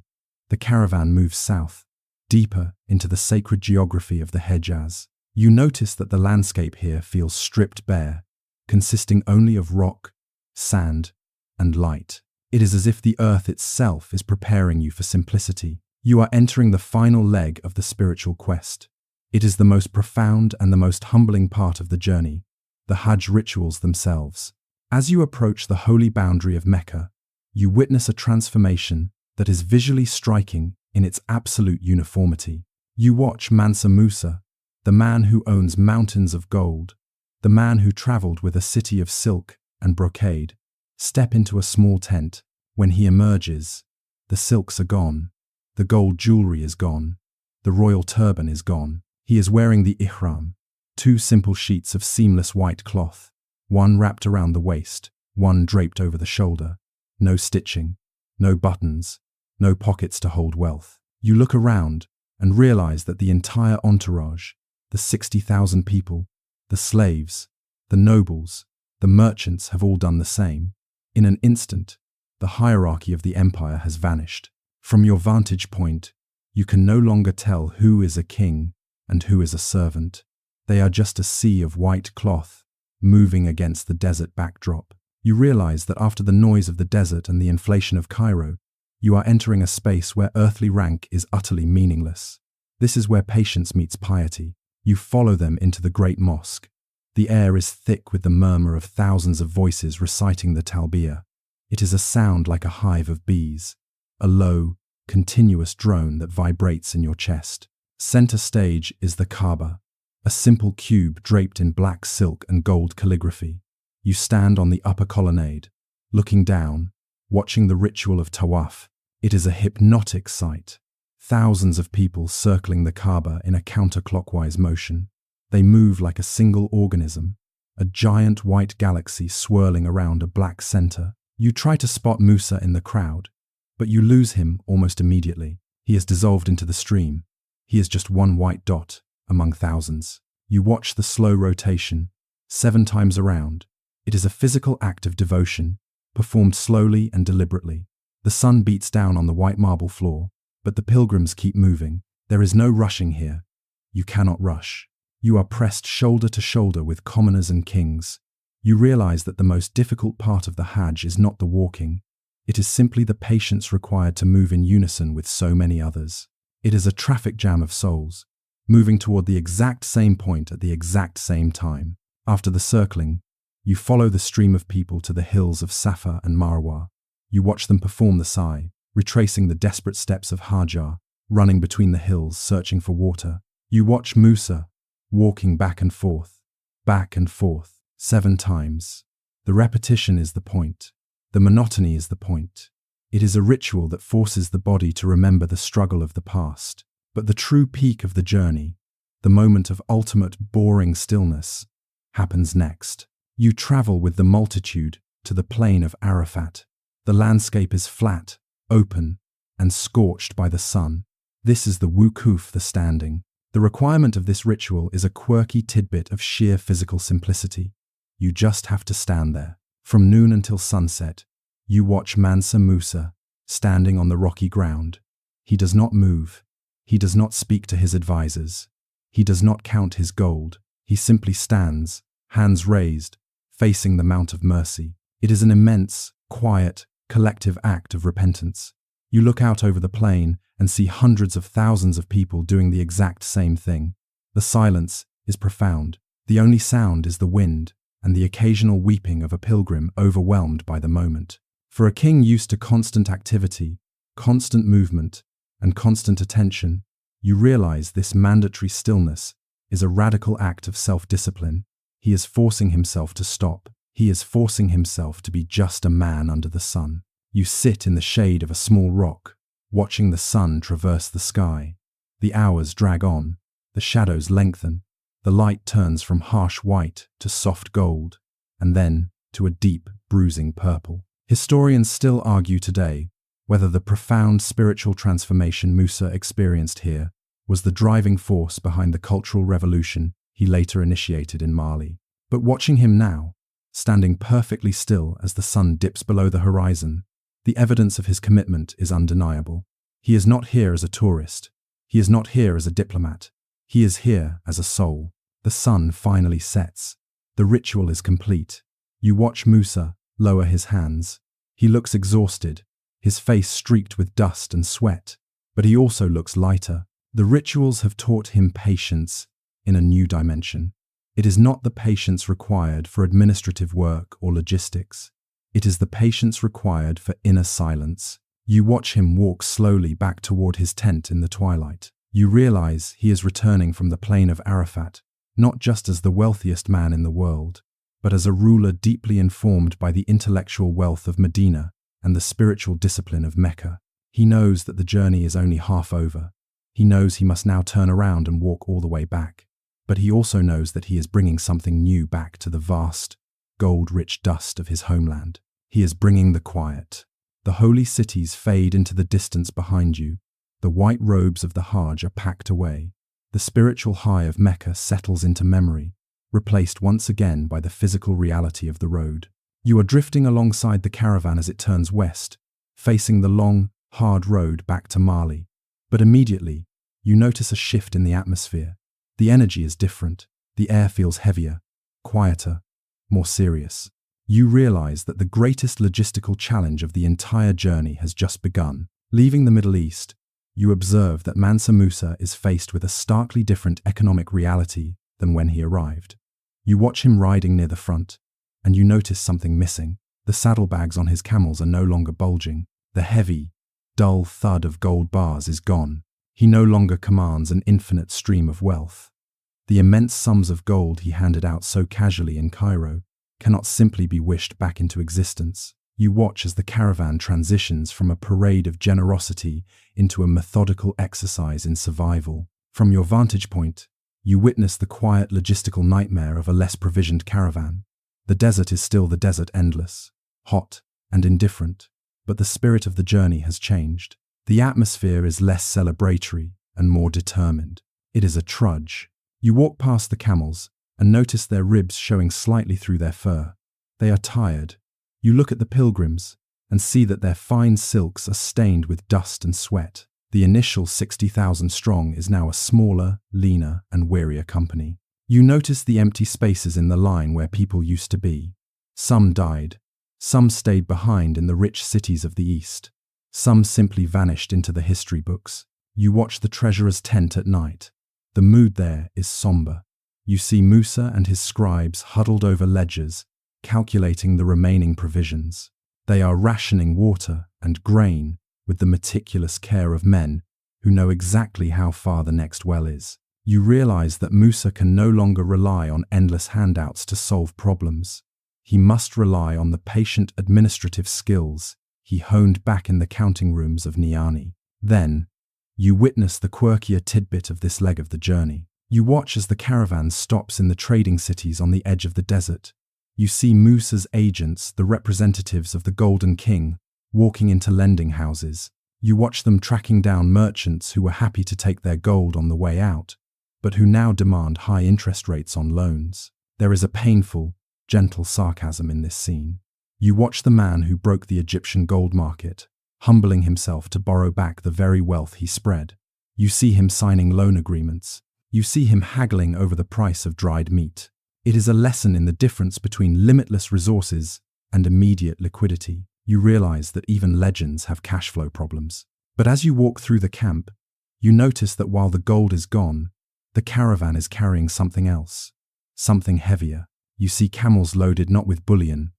The caravan moves south, deeper into the sacred geography of the Hejaz. You notice that the landscape here feels stripped bare, consisting only of rock, sand, and light. It is as if the earth itself is preparing you for simplicity. You are entering the final leg of the spiritual quest. It is the most profound and the most humbling part of the journey, the Hajj rituals themselves. As you approach the holy boundary of Mecca, you witness a transformation that is visually striking in its absolute uniformity. You watch Mansa Musa, the man who owns mountains of gold, the man who traveled with a city of silk and brocade, step into a small tent. When he emerges, the silks are gone, the gold jewelry is gone, the royal turban is gone. He is wearing the ihram, two simple sheets of seamless white cloth, one wrapped around the waist, one draped over the shoulder. No stitching, no buttons, no pockets to hold wealth. You look around and realize that the entire entourage, the 60,000 people, the slaves, the nobles, the merchants have all done the same. In an instant, the hierarchy of the empire has vanished. From your vantage point, you can no longer tell who is a king and who is a servant. They are just a sea of white cloth moving against the desert backdrop. You realize that after the noise of the desert and the inflation of Cairo, you are entering a space where earthly rank is utterly meaningless. This is where patience meets piety. You follow them into the Great Mosque. The air is thick with the murmur of thousands of voices reciting the Talbiyah. It is a sound like a hive of bees, a low, continuous drone that vibrates in your chest. Center stage is the Kaaba, a simple cube draped in black silk and gold calligraphy. You stand on the upper colonnade, looking down, watching the ritual of tawaf. It is a hypnotic sight. Thousands of people circling the Kaaba in a counterclockwise motion. They move like a single organism, a giant white galaxy swirling around a black center. You try to spot Musa in the crowd, but you lose him almost immediately. He is dissolved into the stream. He is just one white dot among thousands. You watch the slow rotation, 7 times around. It is a physical act of devotion, performed slowly and deliberately. The sun beats down on the white marble floor, but the pilgrims keep moving. There is no rushing here. You cannot rush. You are pressed shoulder to shoulder with commoners and kings. You realize that the most difficult part of the Hajj is not the walking. It is simply the patience required to move in unison with so many others. It is a traffic jam of souls, moving toward the exact same point at the exact same time. After the circling, you follow the stream of people to the hills of Safa and Marwa. You watch them perform the sa'i, retracing the desperate steps of Hajar, running between the hills searching for water. You watch Musa, walking back and forth, 7 times. The repetition is the point. The monotony is the point. It is a ritual that forces the body to remember the struggle of the past. But the true peak of the journey, the moment of ultimate boring stillness, happens next. You travel with the multitude to the plain of Arafat. The landscape is flat, open, and scorched by the sun. This is the wukuf, the standing. The requirement of this ritual is a quirky tidbit of sheer physical simplicity. You just have to stand there. From noon until sunset, you watch Mansa Musa, standing on the rocky ground. He does not move. He does not speak to his advisors. He does not count his gold. He simply stands, hands raised, facing the Mount of Mercy. It is an immense, quiet, collective act of repentance. You look out over the plain and see hundreds of thousands of people doing the exact same thing. The silence is profound. The only sound is the wind and the occasional weeping of a pilgrim overwhelmed by the moment. For a king used to constant activity, constant movement, and constant attention, you realize this mandatory stillness is a radical act of self-discipline. He is forcing himself to stop. He is forcing himself to be just a man under the sun. You sit in the shade of a small rock, watching the sun traverse the sky. The hours drag on, the shadows lengthen, the light turns from harsh white to soft gold, and then to a deep, bruising purple. Historians still argue today whether the profound spiritual transformation Musa experienced here was the driving force behind the cultural revolution he later initiated in Mali. But watching him now, standing perfectly still as the sun dips below the horizon, the evidence of his commitment is undeniable. He is not here as a tourist. He is not here as a diplomat. He is here as a soul. The sun finally sets. The ritual is complete. You watch Musa lower his hands. He looks exhausted, his face streaked with dust and sweat, but he also looks lighter. The rituals have taught him patience in a new dimension. It is not the patience required for administrative work or logistics. It is the patience required for inner silence. You watch him walk slowly back toward his tent in the twilight. You realize he is returning from the plain of Arafat, not just as the wealthiest man in the world, but as a ruler deeply informed by the intellectual wealth of Medina and the spiritual discipline of Mecca. He knows that the journey is only half over. He knows he must now turn around and walk all the way back. But he also knows that he is bringing something new back to the vast, gold-rich dust of his homeland. He is bringing the quiet. The holy cities fade into the distance behind you. The white robes of the Hajj are packed away. The spiritual high of Mecca settles into memory, replaced once again by the physical reality of the road. You are drifting alongside the caravan as it turns west, facing the long, hard road back to Mali. But immediately, you notice a shift in the atmosphere. The energy is different. The air feels heavier, quieter, more serious. You realize that the greatest logistical challenge of the entire journey has just begun. Leaving the Middle East, you observe that Mansa Musa is faced with a starkly different economic reality than when he arrived. You watch him riding near the front, and you notice something missing. The saddlebags on his camels are no longer bulging. The heavy, dull thud of gold bars is gone. He no longer commands an infinite stream of wealth. The immense sums of gold he handed out so casually in Cairo cannot simply be wished back into existence. You watch as the caravan transitions from a parade of generosity into a methodical exercise in survival. From your vantage point, you witness the quiet logistical nightmare of a less provisioned caravan. The desert is still the desert, endless, hot, and indifferent, but the spirit of the journey has changed. The atmosphere is less celebratory and more determined. It is a trudge. You walk past the camels and notice their ribs showing slightly through their fur. They are tired. You look at the pilgrims and see that their fine silks are stained with dust and sweat. The initial 60,000 strong is now a smaller, leaner, and wearier company. You notice the empty spaces in the line where people used to be. Some died. Some stayed behind in the rich cities of the East. Some simply vanished into the history books. You watch the treasurer's tent at night. The mood there is somber. You see Musa and his scribes huddled over ledgers, calculating the remaining provisions. They are rationing water and grain with the meticulous care of men who know exactly how far the next well is. You realize that Musa can no longer rely on endless handouts to solve problems. He must rely on the patient administrative skills he honed back in the counting rooms of Niani. Then, you witness the quirkier tidbit of this leg of the journey. You watch as the caravan stops in the trading cities on the edge of the desert. You see Musa's agents, the representatives of the Golden King, walking into lending houses. You watch them tracking down merchants who were happy to take their gold on the way out, but who now demand high interest rates on loans. There is a painful, gentle sarcasm in this scene. You watch the man who broke the Egyptian gold market, humbling himself to borrow back the very wealth he spread. You see him signing loan agreements. You see him haggling over the price of dried meat. It is a lesson in the difference between limitless resources and immediate liquidity. You realize that even legends have cash flow problems. But as you walk through the camp, you notice that while the gold is gone, the caravan is carrying something else, something heavier. You see camels loaded not with bullion,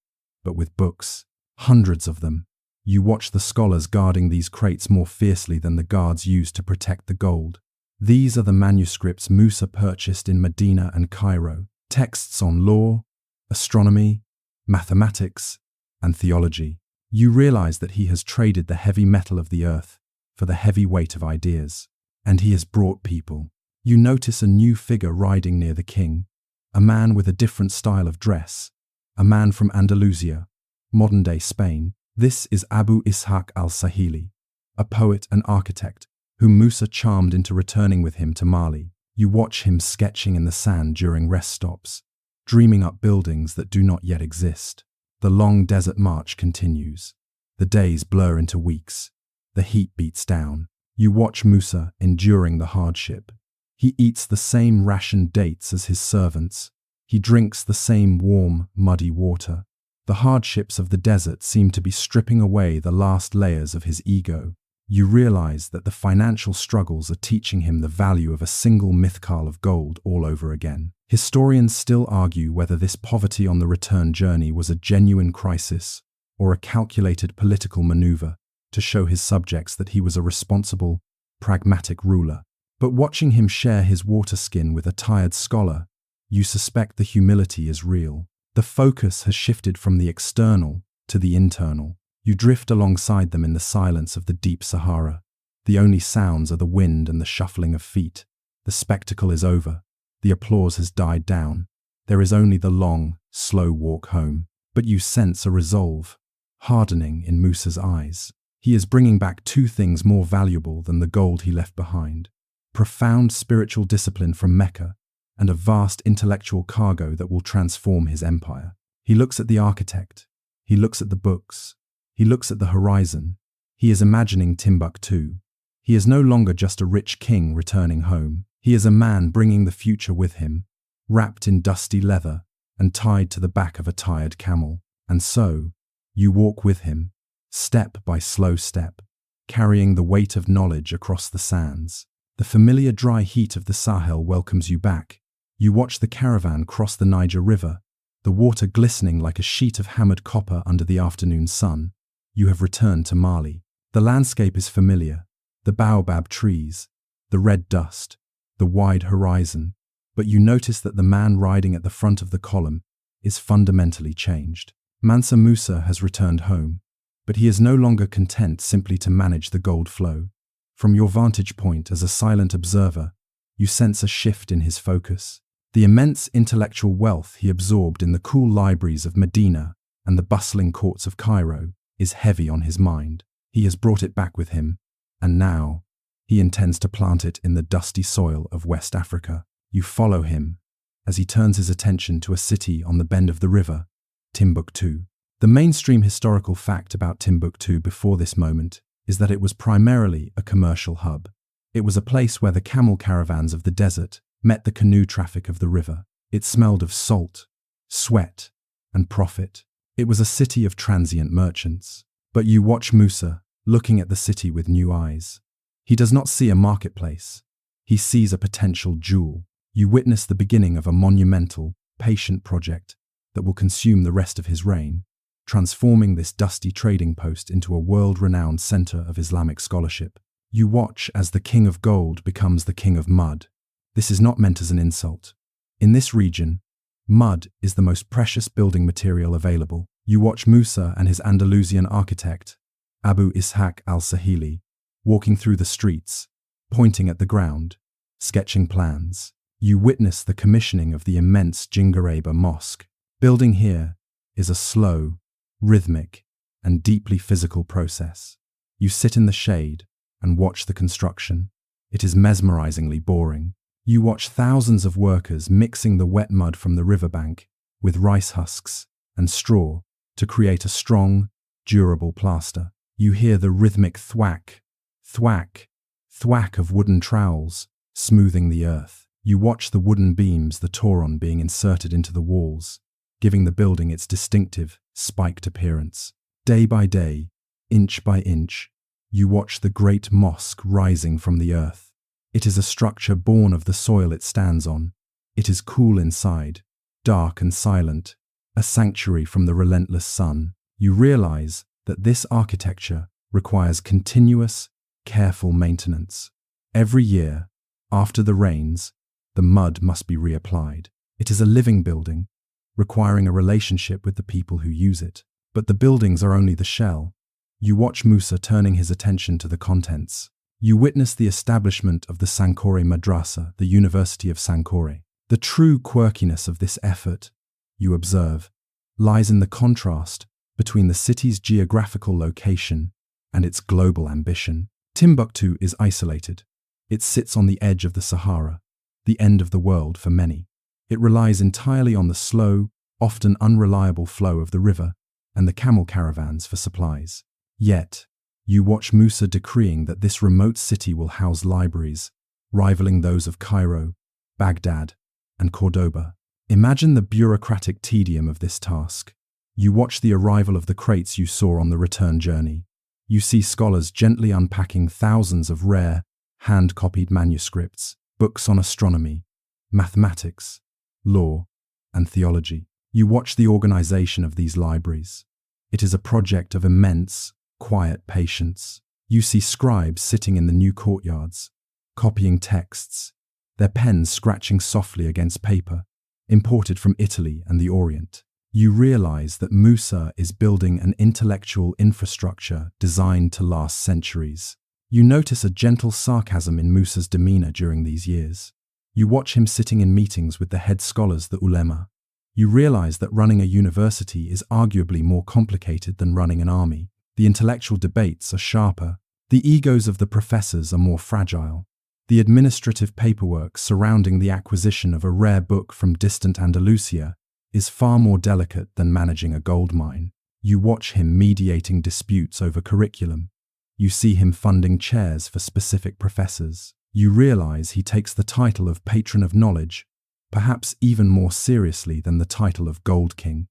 but with books, hundreds of them. You watch the scholars guarding these crates more fiercely than the guards used to protect the gold. These are the manuscripts Musa purchased in Medina and Cairo, texts on law, astronomy, mathematics, and theology. You realize that he has traded the heavy metal of the earth for the heavy weight of ideas, and he has brought people. You notice a new figure riding near the king, a man with a different style of dress, a man from Andalusia, modern-day Spain. This is Abu Ishaq al-Sahili, a poet and architect whom Musa charmed into returning with him to Mali. You watch him sketching in the sand during rest stops, dreaming up buildings that do not yet exist. The long desert march continues. The days blur into weeks. The heat beats down. You watch Musa enduring the hardship. He eats the same rationed dates as his servants. He drinks the same warm, muddy water. The hardships of the desert seem to be stripping away the last layers of his ego. You realize that the financial struggles are teaching him the value of a single mithqal of gold all over again. Historians still argue whether this poverty on the return journey was a genuine crisis or a calculated political maneuver to show his subjects that he was a responsible, pragmatic ruler. But watching him share his water skin with a tired scholar, you suspect the humility is real. The focus has shifted from the external to the internal. You drift alongside them in the silence of the deep Sahara. The only sounds are the wind and the shuffling of feet. The spectacle is over. The applause has died down. There is only the long, slow walk home. But you sense a resolve, hardening in Musa's eyes. He is bringing back two things more valuable than the gold he left behind: profound spiritual discipline from Mecca and a vast intellectual cargo that will transform his empire. He looks at the architect. He looks at the books. He looks at the horizon. He is imagining Timbuktu. He is no longer just a rich king returning home. He is a man bringing the future with him, wrapped in dusty leather and tied to the back of a tired camel. And so, you walk with him, step by slow step, carrying the weight of knowledge across the sands. The familiar dry heat of the Sahel welcomes you back. You watch the caravan cross the Niger River, the water glistening like a sheet of hammered copper under the afternoon sun. You have returned to Mali. The landscape is familiar: the baobab trees, the red dust, the wide horizon. But you notice that the man riding at the front of the column is fundamentally changed. Mansa Musa has returned home, but he is no longer content simply to manage the gold flow. From your vantage point as a silent observer, you sense a shift in his focus. The immense intellectual wealth he absorbed in the cool libraries of Medina and the bustling courts of Cairo is heavy on his mind. He has brought it back with him, and now he intends to plant it in the dusty soil of West Africa. You follow him as he turns his attention to a city on the bend of the river, Timbuktu. The mainstream historical fact about Timbuktu before this moment is that it was primarily a commercial hub. It was a place where the camel caravans of the desert met the canoe traffic of the river. It smelled of salt, sweat, and profit. It was a city of transient merchants. But you watch Musa, looking at the city with new eyes. He does not see a marketplace. He sees a potential jewel. You witness the beginning of a monumental, patient project that will consume the rest of his reign, transforming this dusty trading post into a world-renowned center of Islamic scholarship. You watch as the king of gold becomes the king of mud. This is not meant as an insult. In this region, mud is the most precious building material available. You watch Musa and his Andalusian architect, Abu Ishaq al-Sahili, walking through the streets, pointing at the ground, sketching plans. You witness the commissioning of the immense Great Mosque. Building here is a slow, rhythmic, and deeply physical process. You sit in the shade and watch the construction. It is mesmerizingly boring. You watch thousands of workers mixing the wet mud from the riverbank with rice husks and straw to create a strong, durable plaster. You hear the rhythmic thwack, thwack, thwack of wooden trowels smoothing the earth. You watch the wooden beams, the Toron being inserted into the walls, giving the building its distinctive, spiked appearance. Day by day, inch by inch, you watch the Great Mosque rising from the earth. It is a structure born of the soil it stands on. It is cool inside, dark and silent, a sanctuary from the relentless sun. You realize that this architecture requires continuous, careful maintenance. Every year, after the rains, the mud must be reapplied. It is a living building, requiring a relationship with the people who use it. But the buildings are only the shell. You watch Musa turning his attention to the contents. You witness the establishment of the Sankore Madrasa, the University of Sankore. The true quirkiness of this effort, you observe, lies in the contrast between the city's geographical location and its global ambition. Timbuktu is isolated. It sits on the edge of the Sahara, the end of the world for many. It relies entirely on the slow, often unreliable flow of the river and the camel caravans for supplies. Yet, you watch Musa decreeing that this remote city will house libraries, rivaling those of Cairo, Baghdad, and Cordoba. Imagine the bureaucratic tedium of this task. You watch the arrival of the crates you saw on the return journey. You see scholars gently unpacking thousands of rare, hand-copied manuscripts, books on astronomy, mathematics, law, and theology. You watch the organization of these libraries. It is a project of immense, quiet patience. You see scribes sitting in the new courtyards, copying texts, their pens scratching softly against paper, imported from Italy and the Orient. You realize that Musa is building an intellectual infrastructure designed to last centuries. You notice a gentle sarcasm in Musa's demeanor during these years. You watch him sitting in meetings with the head scholars, the ulema. You realize that running a university is arguably more complicated than running an army. The intellectual debates are sharper. The egos of the professors are more fragile. The administrative paperwork surrounding the acquisition of a rare book from distant Andalusia is far more delicate than managing a gold mine. You watch him mediating disputes over curriculum. You see him funding chairs for specific professors. You realize he takes the title of patron of knowledge, perhaps even more seriously than the title of Gold King.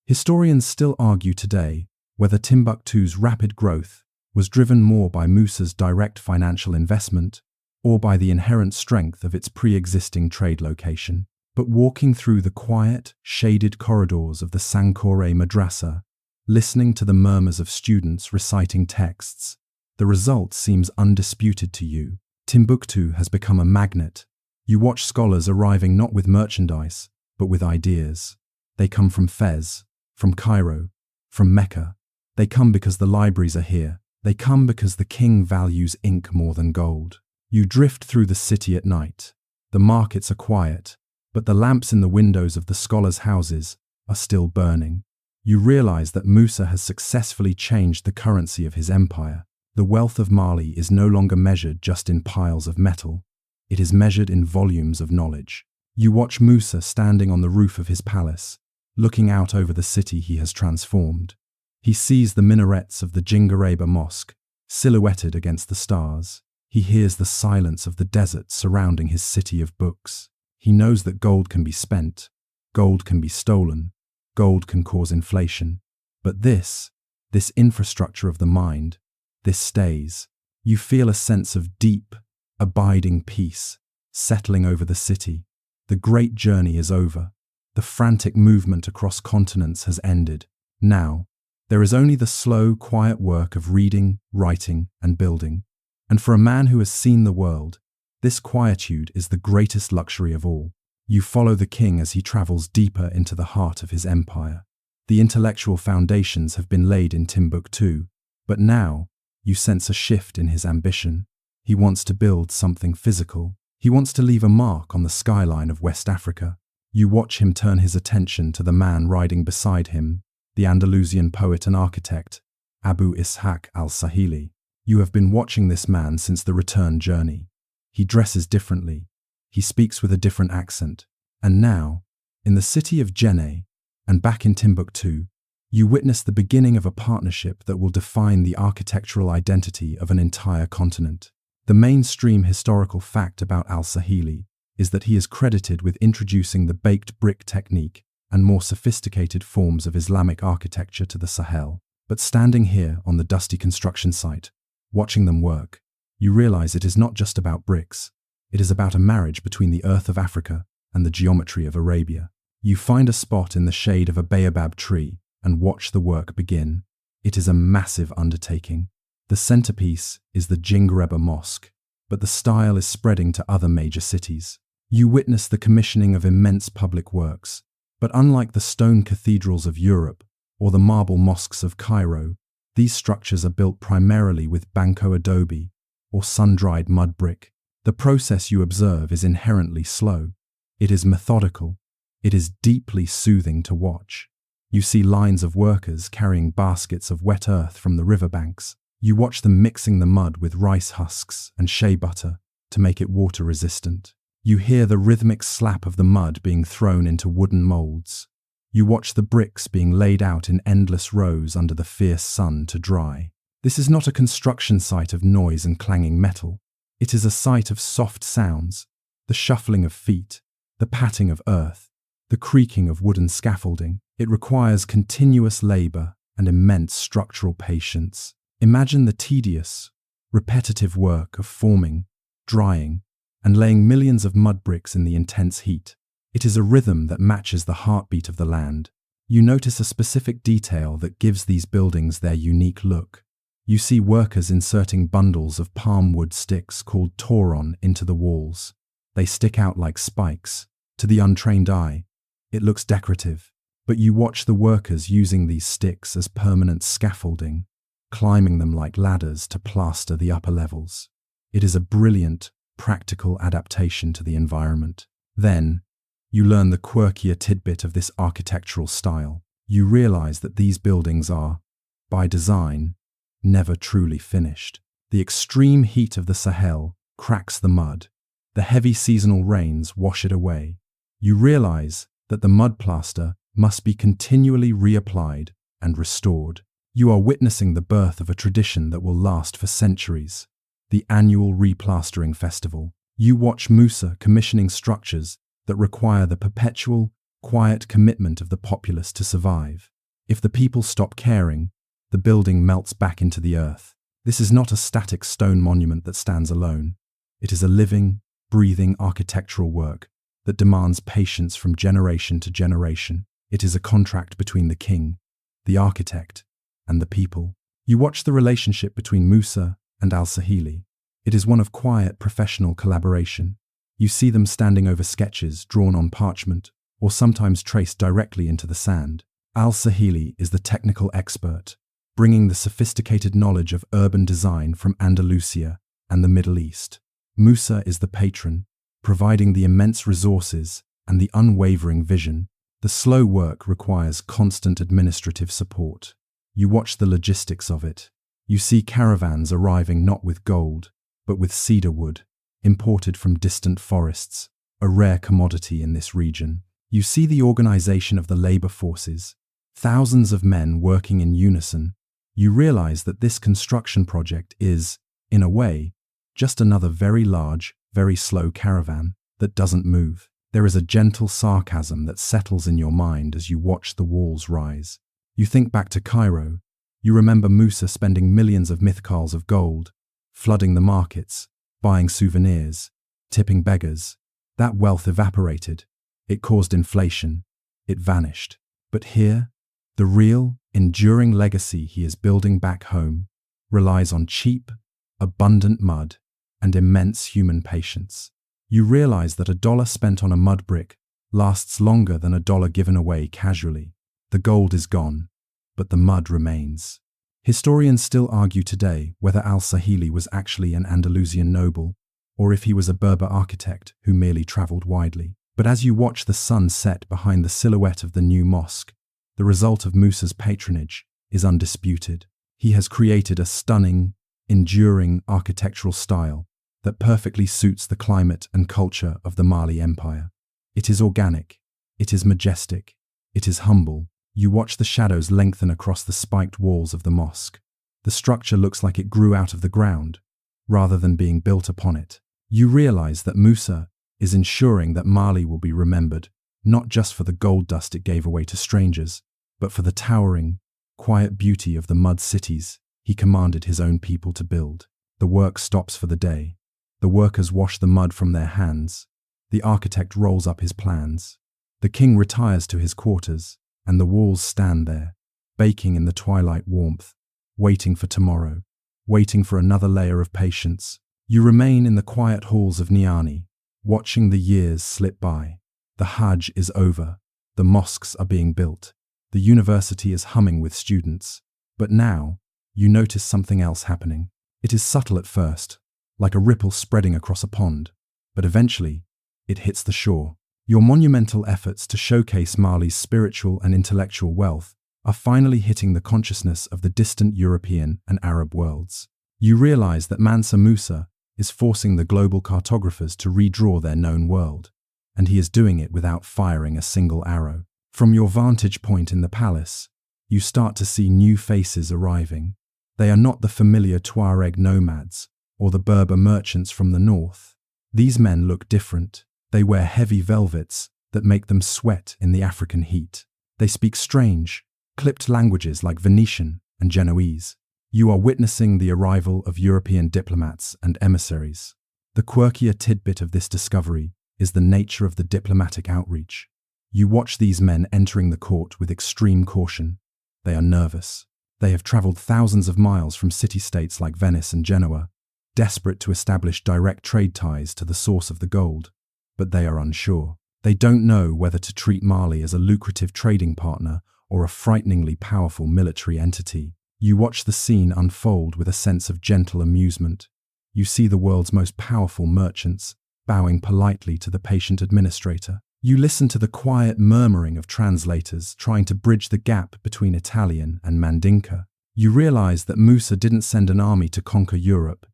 Historians still argue today whether Timbuktu's rapid growth was driven more by Musa's direct financial investment or by the inherent strength of its pre-existing trade location. But walking through the quiet, shaded corridors of the Sankore Madrasa, listening to the murmurs of students reciting texts, the result seems undisputed to you. Timbuktu has become a magnet. You watch scholars arriving not with merchandise, but with ideas. They come from Fez, from Cairo, from Mecca. They come because the libraries are here. They come because the king values ink more than gold. You drift through the city at night. The markets are quiet, but the lamps in the windows of the scholars' houses are still burning. You realize that Musa has successfully changed the currency of his empire. The wealth of Mali is no longer measured just in piles of metal. It is measured in volumes of knowledge. You watch Musa standing on the roof of his palace, looking out over the city he has transformed. He sees the minarets of the Great Mosque, silhouetted against the stars. He hears the silence of the desert surrounding his city of books. He knows that gold can be spent, gold can be stolen, gold can cause inflation. But this infrastructure of the mind, this stays. You feel a sense of deep, abiding peace settling over the city. The great journey is over. The frantic movement across continents has ended. Now, there is only the slow, quiet work of reading, writing, and building. And for a man who has seen the world, this quietude is the greatest luxury of all. You follow the king as he travels deeper into the heart of his empire. The intellectual foundations have been laid in Timbuktu, but now you sense a shift in his ambition. He wants to build something physical. He wants to leave a mark on the skyline of West Africa. You watch him turn his attention to the man riding beside him, the Andalusian poet and architect, Abu Ishaq al-Sahili. You have been watching this man since the return journey. He dresses differently. He speaks with a different accent. And now, in the city of Jenne and back in Timbuktu, you witness the beginning of a partnership that will define the architectural identity of an entire continent. The mainstream historical fact about al-Sahili is that he is credited with introducing the baked brick technique and more sophisticated forms of Islamic architecture to the Sahel. But standing here on the dusty construction site, watching them work, you realize it is not just about bricks. It is about a marriage between the earth of Africa and the geometry of Arabia. You find a spot in the shade of a baobab tree and watch the work begin. It is a massive undertaking. The centerpiece is the Great Mosque, but the style is spreading to other major cities. You witness the commissioning of immense public works, but unlike the stone cathedrals of Europe or the marble mosques of Cairo, these structures are built primarily with banco adobe or sun-dried mud brick. The process you observe is inherently slow. It is methodical. It is deeply soothing to watch. You see lines of workers carrying baskets of wet earth from the riverbanks. You watch them mixing the mud with rice husks and shea butter to make it water-resistant. You hear the rhythmic slap of the mud being thrown into wooden molds. You watch the bricks being laid out in endless rows under the fierce sun to dry. This is not a construction site of noise and clanging metal. It is a site of soft sounds, the shuffling of feet, the patting of earth, the creaking of wooden scaffolding. It requires continuous labor and immense structural patience. Imagine the tedious, repetitive work of forming, drying, and laying millions of mud bricks in the intense heat. It is a rhythm that matches the heartbeat of the land. You notice a specific detail that gives these buildings their unique look. You see workers inserting bundles of palm wood sticks called toron into the walls. They stick out like spikes. To the untrained eye, it looks decorative, but you watch the workers using these sticks as permanent scaffolding, climbing them like ladders to plaster the upper levels. It is a brilliant, practical adaptation to the environment. Then, you learn the quirkier tidbit of this architectural style. You realize that these buildings are, by design, never truly finished. The extreme heat of the Sahel cracks the mud. The heavy seasonal rains wash it away. You realize that the mud plaster must be continually reapplied and restored. You are witnessing the birth of a tradition that will last for centuries. The annual replastering festival. You watch Musa commissioning structures that require the perpetual, quiet commitment of the populace to survive. If the people stop caring, the building melts back into the earth. This is not a static stone monument that stands alone. It is a living, breathing architectural work that demands patience from generation to generation. It is a contract between the king, the architect, and the people. You watch the relationship between Musa and al-Sahili. It is one of quiet professional collaboration. You see them standing over sketches drawn on parchment or sometimes traced directly into the sand. Al-Sahili is the technical expert, bringing the sophisticated knowledge of urban design from Andalusia and the Middle East. Musa is the patron, providing the immense resources and the unwavering vision. The slow work requires constant administrative support. You watch the logistics of it. You see caravans arriving not with gold, but with cedar wood, imported from distant forests, a rare commodity in this region. You see the organization of the labor forces, thousands of men working in unison. You realize that this construction project is, in a way, just another very large, very slow caravan that doesn't move. There is a gentle sarcasm that settles in your mind as you watch the walls rise. You think back to Cairo. You remember Musa spending millions of mithqals of gold, flooding the markets, buying souvenirs, tipping beggars. That wealth evaporated. It caused inflation. It vanished. But here, the real, enduring legacy he is building back home relies on cheap, abundant mud and immense human patience. You realize that $1 spent on a mud brick lasts longer than $1 given away casually. The gold is gone, but the mud remains. Historians still argue today whether al-Sahili was actually an Andalusian noble or if he was a Berber architect who merely traveled widely. But as you watch the sun set behind the silhouette of the new mosque, the result of Musa's patronage is undisputed. He has created a stunning, enduring architectural style that perfectly suits the climate and culture of the Mali Empire. It is organic, it is majestic, it is humble. You watch the shadows lengthen across the spiked walls of the mosque. The structure looks like it grew out of the ground, rather than being built upon it. You realize that Musa is ensuring that Mali will be remembered, not just for the gold dust it gave away to strangers, but for the towering, quiet beauty of the mud cities he commanded his own people to build. The work stops for the day. The workers wash the mud from their hands. The architect rolls up his plans. The king retires to his quarters, and the walls stand there, baking in the twilight warmth, waiting for tomorrow, waiting for another layer of patience. You remain in the quiet halls of Niani, watching the years slip by. The Hajj is over. The mosques are being built. The university is humming with students. But now, you notice something else happening. It is subtle at first, like a ripple spreading across a pond, but eventually, it hits the shore. Your monumental efforts to showcase Mali's spiritual and intellectual wealth are finally hitting the consciousness of the distant European and Arab worlds. You realize that Mansa Musa is forcing the global cartographers to redraw their known world, and he is doing it without firing a single arrow. From your vantage point in the palace, you start to see new faces arriving. They are not the familiar Tuareg nomads or the Berber merchants from the north. These men look different. They wear heavy velvets that make them sweat in the African heat. They speak strange, clipped languages like Venetian and Genoese. You are witnessing the arrival of European diplomats and emissaries. The quirkier tidbit of this discovery is the nature of the diplomatic outreach. You watch these men entering the court with extreme caution. They are nervous. They have traveled thousands of miles from city-states like Venice and Genoa, desperate to establish direct trade ties to the source of the gold. But they are unsure. They don't know whether to treat Mali as a lucrative trading partner or a frighteningly powerful military entity. You watch the scene unfold with a sense of gentle amusement. You see the world's most powerful merchants bowing politely to the patient administrator. You listen to the quiet murmuring of translators trying to bridge the gap between Italian and Mandinka. You realize that Musa didn't send an army to conquer Europe.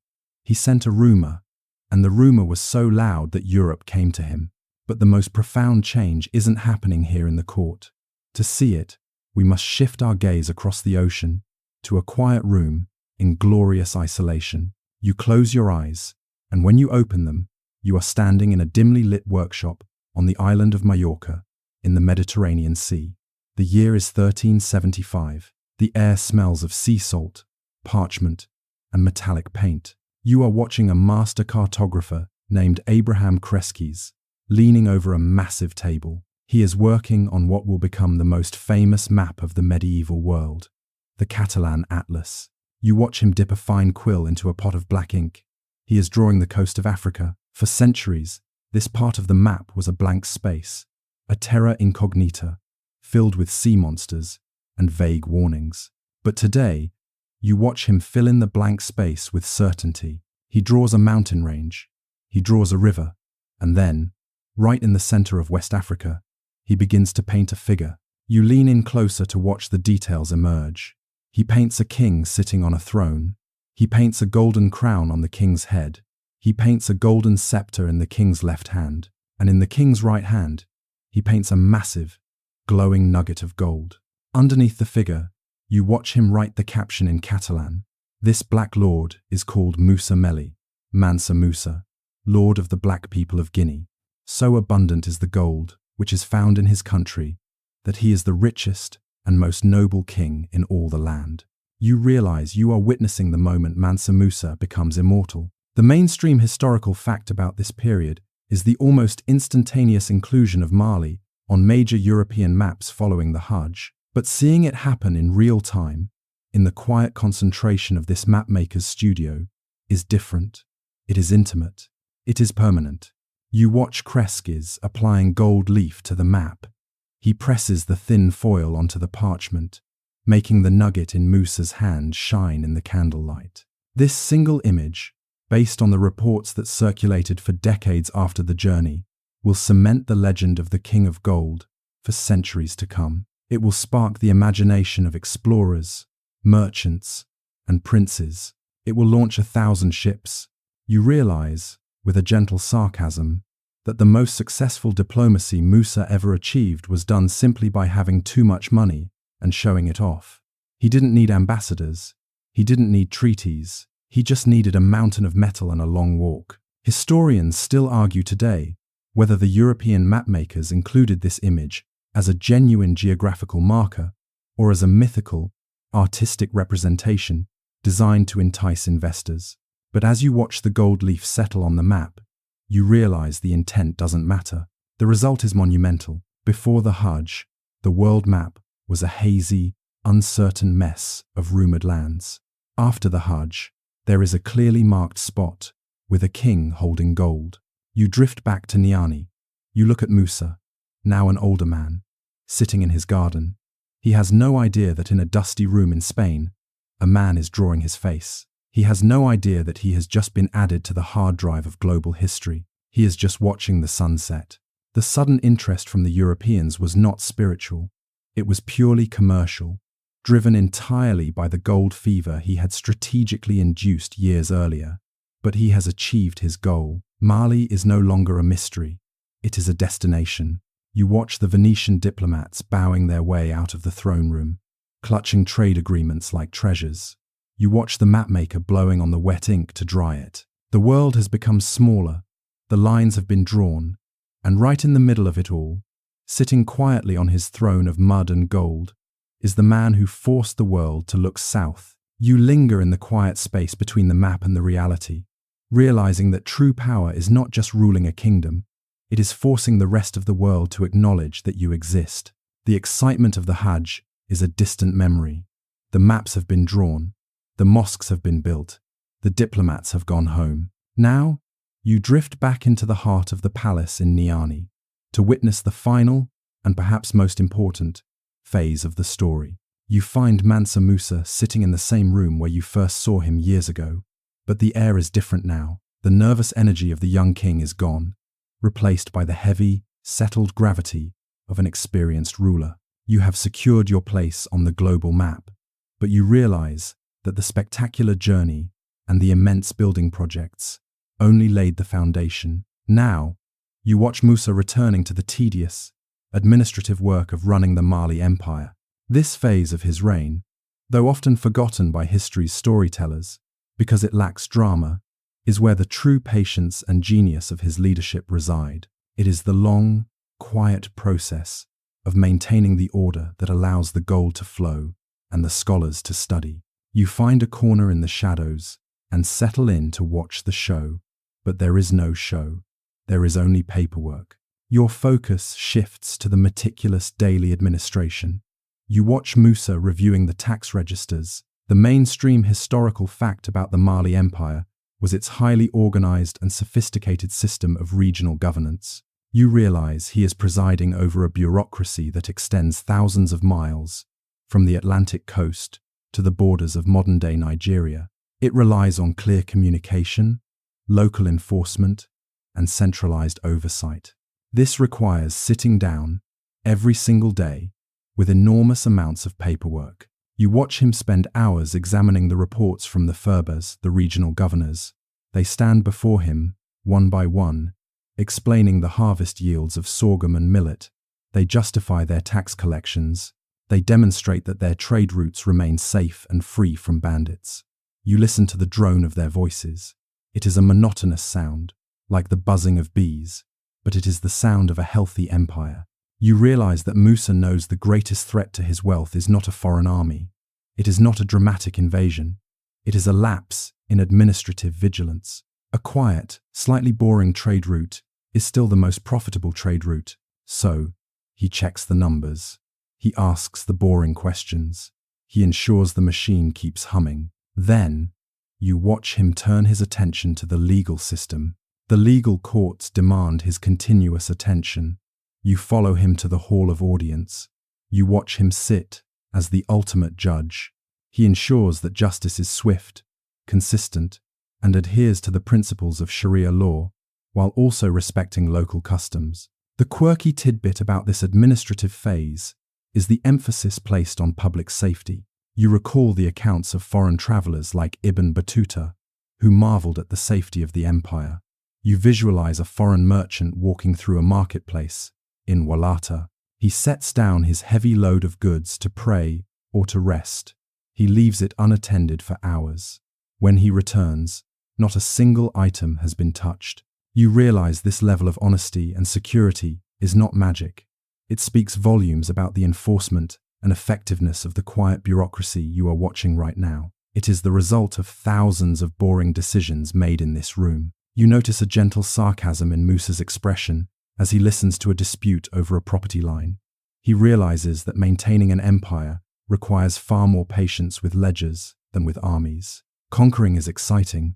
He sent a rumor, and the rumor was so loud that Europe came to him. But the most profound change isn't happening here in the court. To see it, we must shift our gaze across the ocean to a quiet room in glorious isolation. You close your eyes, and when you open them, you are standing in a dimly lit workshop on the island of Majorca in the Mediterranean Sea. The year is 1375. The air smells of sea salt, parchment, and metallic paint. You are watching a master cartographer named Abraham Kreskes, leaning over a massive table. He is working on what will become the most famous map of the medieval world, the Catalan Atlas. You watch him dip a fine quill into a pot of black ink. He is drawing the coast of Africa. For centuries, this part of the map was a blank space, a terra incognita, filled with sea monsters and vague warnings. But today, you watch him fill in the blank space with certainty. He draws a mountain range, he draws a river, and then, right in the center of West Africa, he begins to paint a figure. You lean in closer to watch the details emerge. He paints a king sitting on a throne. He paints a golden crown on the king's head. He paints a golden scepter in the king's left hand, and in the king's right hand, he paints a massive, glowing nugget of gold. Underneath the figure, you watch him write the caption in Catalan. This black lord is called Musa Meli, Mansa Musa, lord of the black people of Guinea. So abundant is the gold which is found in his country that he is the richest and most noble king in all the land. You realize you are witnessing the moment Mansa Musa becomes immortal. The mainstream historical fact about this period is the almost instantaneous inclusion of Mali on major European maps following the Hajj. But seeing it happen in real time, in the quiet concentration of this mapmaker's studio, is different. It is intimate. It is permanent. You watch Kreskes applying gold leaf to the map. He presses the thin foil onto the parchment, making the nugget in Musa's hand shine in the candlelight. This single image, based on the reports that circulated for decades after the journey, will cement the legend of the King of Gold for centuries to come. It will spark the imagination of explorers, merchants, and princes. It will launch 1,000 ships. You realize, with a gentle sarcasm, that the most successful diplomacy Musa ever achieved was done simply by having too much money and showing it off. He didn't need ambassadors. He didn't need treaties. He just needed a mountain of metal and a long walk. Historians still argue today Whether the European mapmakers included this image as a genuine geographical marker or as a mythical, artistic representation designed to entice investors. But as you watch the gold leaf settle on the map, you realize the intent doesn't matter. The result is monumental. Before the Hajj, the world map was a hazy, uncertain mess of rumored lands. After the Hajj, there is a clearly marked spot with a king holding gold. You drift back to Niani. You look at Musa, now an older man, sitting in his garden. He has no idea that in a dusty room in Spain, a man is drawing his face. He has no idea that he has just been added to the hard drive of global history. He is just watching the sunset. The sudden interest from the Europeans was not spiritual. It was purely commercial, driven entirely by the gold fever he had strategically induced years earlier. But he has achieved his goal. Mali is no longer a mystery. It is a destination. You watch the Venetian diplomats bowing their way out of the throne room, clutching trade agreements like treasures. You watch the mapmaker blowing on the wet ink to dry it. The world has become smaller, the lines have been drawn, and right in the middle of it all, sitting quietly on his throne of mud and gold, is the man who forced the world to look south. You linger in the quiet space between the map and the reality, realizing that true power is not just ruling a kingdom, it is forcing the rest of the world to acknowledge that you exist. The excitement of the Hajj is a distant memory. The maps have been drawn, the mosques have been built, the diplomats have gone home. Now, you drift back into the heart of the palace in Niani to witness the final, and perhaps most important, phase of the story. You find Mansa Musa sitting in the same room where you first saw him years ago. But the air is different now. The nervous energy of the young king is gone, replaced by the heavy, settled gravity of an experienced ruler. You have secured your place on the global map, but you realize that the spectacular journey and the immense building projects only laid the foundation. Now, you watch Musa returning to the tedious, administrative work of running the Mali Empire. This phase of his reign, though often forgotten by history's storytellers, because it lacks drama, is where the true patience and genius of his leadership reside. It is the long, quiet process of maintaining the order that allows the gold to flow and the scholars to study. You find a corner in the shadows and settle in to watch the show, but there is no show. There is only paperwork. Your focus shifts to the meticulous daily administration. You watch Musa reviewing the tax registers. The mainstream historical fact about the Mali Empire was its highly organized and sophisticated system of regional governance. You realize he is presiding over a bureaucracy that extends thousands of miles, from the Atlantic coast to the borders of modern-day Nigeria. It relies on clear communication, local enforcement, and centralized oversight. This requires sitting down every single day with enormous amounts of paperwork. You watch him spend hours examining the reports from the Furbas, the regional governors. They stand before him, one by one, explaining the harvest yields of sorghum and millet. They justify their tax collections. They demonstrate that their trade routes remain safe and free from bandits. You listen to the drone of their voices. It is a monotonous sound, like the buzzing of bees, but it is the sound of a healthy empire. You realize that Musa knows the greatest threat to his wealth is not a foreign army. It is not a dramatic invasion. It is a lapse in administrative vigilance. A quiet, slightly boring trade route is still the most profitable trade route. So, he checks the numbers. He asks the boring questions. He ensures the machine keeps humming. Then, you watch him turn his attention to the legal system. The legal courts demand his continuous attention. You follow him to the hall of audience. You watch him sit as the ultimate judge. He ensures that justice is swift, consistent, and adheres to the principles of Sharia law, while also respecting local customs. The quirky tidbit about this administrative phase is the emphasis placed on public safety. You recall the accounts of foreign travelers like Ibn Battuta, who marveled at the safety of the empire. You visualize a foreign merchant walking through a marketplace in Walata. He sets down his heavy load of goods to pray or to rest. He leaves it unattended for hours. When he returns, not a single item has been touched. You realize this level of honesty and security is not magic. It speaks volumes about the enforcement and effectiveness of the quiet bureaucracy you are watching right now. It is the result of thousands of boring decisions made in this room. You notice a gentle sarcasm in Musa's expression as he listens to a dispute over a property line. He realizes that maintaining an empire requires far more patience with ledgers than with armies. Conquering is exciting,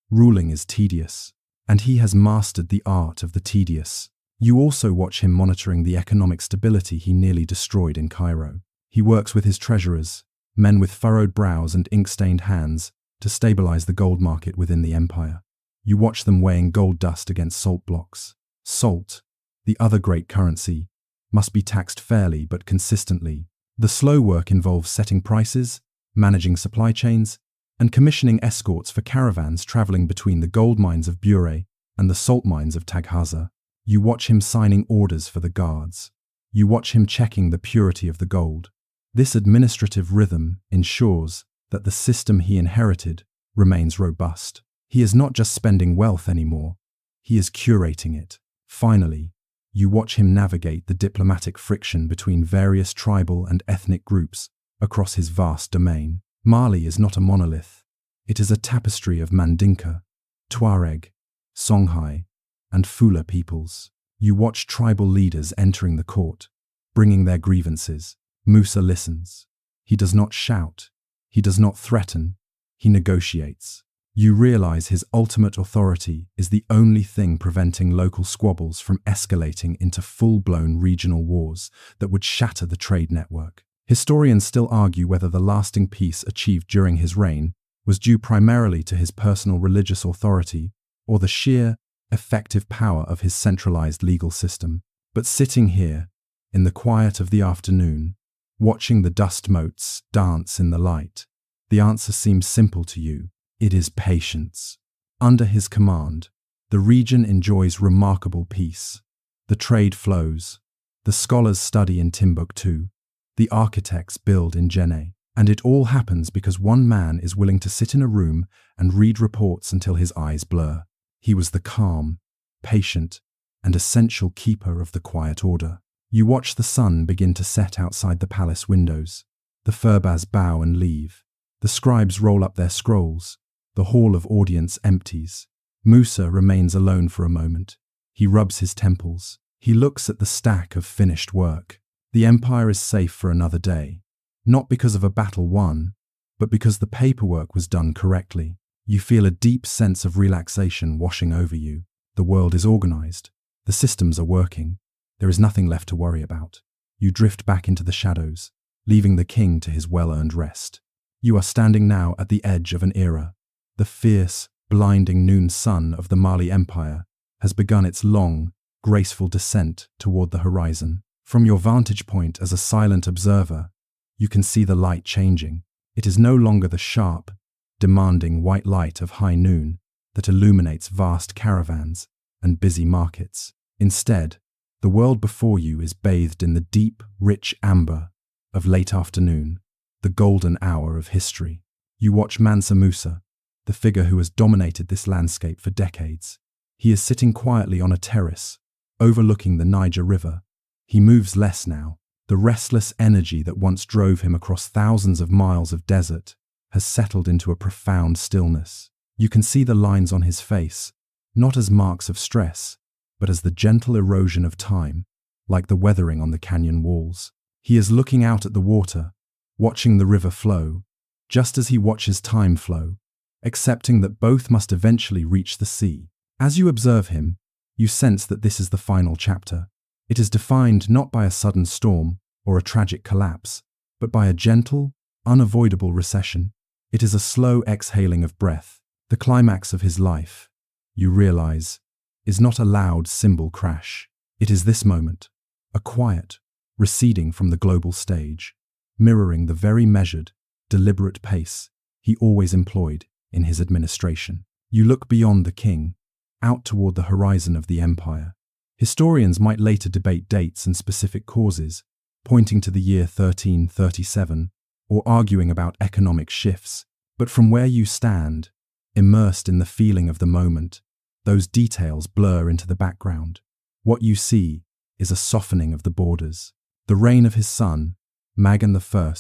ruling is tedious, and he has mastered the art of the tedious. You also watch him monitoring the economic stability he nearly destroyed in Cairo. He works with his treasurers, men with furrowed brows and ink-stained hands, to stabilize the gold market within the empire. You watch them weighing gold dust against salt blocks. Salt, the other great currency, must be taxed fairly but consistently. The slow work involves setting prices, managing supply chains, and commissioning escorts for caravans traveling between the gold mines of Bure and the salt mines of Taghaza. You watch him signing orders for the guards. You watch him checking the purity of the gold. This administrative rhythm ensures that the system he inherited remains robust. He is not just spending wealth anymore, he is curating it. Finally, you watch him navigate the diplomatic friction between various tribal and ethnic groups across his vast domain. Mali is not a monolith. It is a tapestry of Mandinka, Tuareg, Songhai, and Fula peoples. You watch tribal leaders entering the court, bringing their grievances. Musa listens. He does not shout. He does not threaten. He negotiates. You realize his ultimate authority is the only thing preventing local squabbles from escalating into full-blown regional wars that would shatter the trade network. Historians still argue whether the lasting peace achieved during his reign was due primarily to his personal religious authority or the sheer, effective power of his centralized legal system. But sitting here, in the quiet of the afternoon, watching the dust motes dance in the light, the answer seems simple to you. It is patience. Under his command, the region enjoys remarkable peace. The trade flows. The scholars study in Timbuktu. The architects build in Jenne. And it all happens because one man is willing to sit in a room and read reports until his eyes blur. He was the calm, patient, and essential keeper of the quiet order. You watch the sun begin to set outside the palace windows. The furbas bow and leave. The scribes roll up their scrolls. The hall of audience empties. Musa remains alone for a moment. He rubs his temples. He looks at the stack of finished work. The empire is safe for another day, not because of a battle won, but because the paperwork was done correctly. You feel a deep sense of relaxation washing over you. The world is organized. The systems are working. There is nothing left to worry about. You drift back into the shadows, leaving the king to his well-earned rest. You are standing now at the edge of an era. The fierce, blinding noon sun of the Mali Empire has begun its long, graceful descent toward the horizon. From your vantage point as a silent observer, you can see the light changing. It is no longer the sharp, demanding white light of high noon that illuminates vast caravans and busy markets. Instead, the world before you is bathed in the deep, rich amber of late afternoon, the golden hour of history. You watch Mansa Musa, the figure who has dominated this landscape for decades. He is sitting quietly on a terrace, overlooking the Niger River. He moves less now. The restless energy that once drove him across thousands of miles of desert has settled into a profound stillness. You can see the lines on his face, not as marks of stress, but as the gentle erosion of time, like the weathering on the canyon walls. He is looking out at the water, watching the river flow, just as he watches time flow, accepting that both must eventually reach the sea. As you observe him, you sense that this is the final chapter. It is defined not by a sudden storm or a tragic collapse, but by a gentle, unavoidable recession. It is a slow exhaling of breath. The climax of his life, you realize, is not a loud cymbal crash. It is this moment, a quiet, receding from the global stage, mirroring the very measured, deliberate pace he always employed in his administration. You look beyond the king, out toward the horizon of the empire. Historians might later debate dates and specific causes, pointing to the year 1337 or arguing about economic shifts, but from where you stand, immersed in the feeling of the moment, those details blur into the background. What you see is a softening of the borders. The reign of his son, Magan I,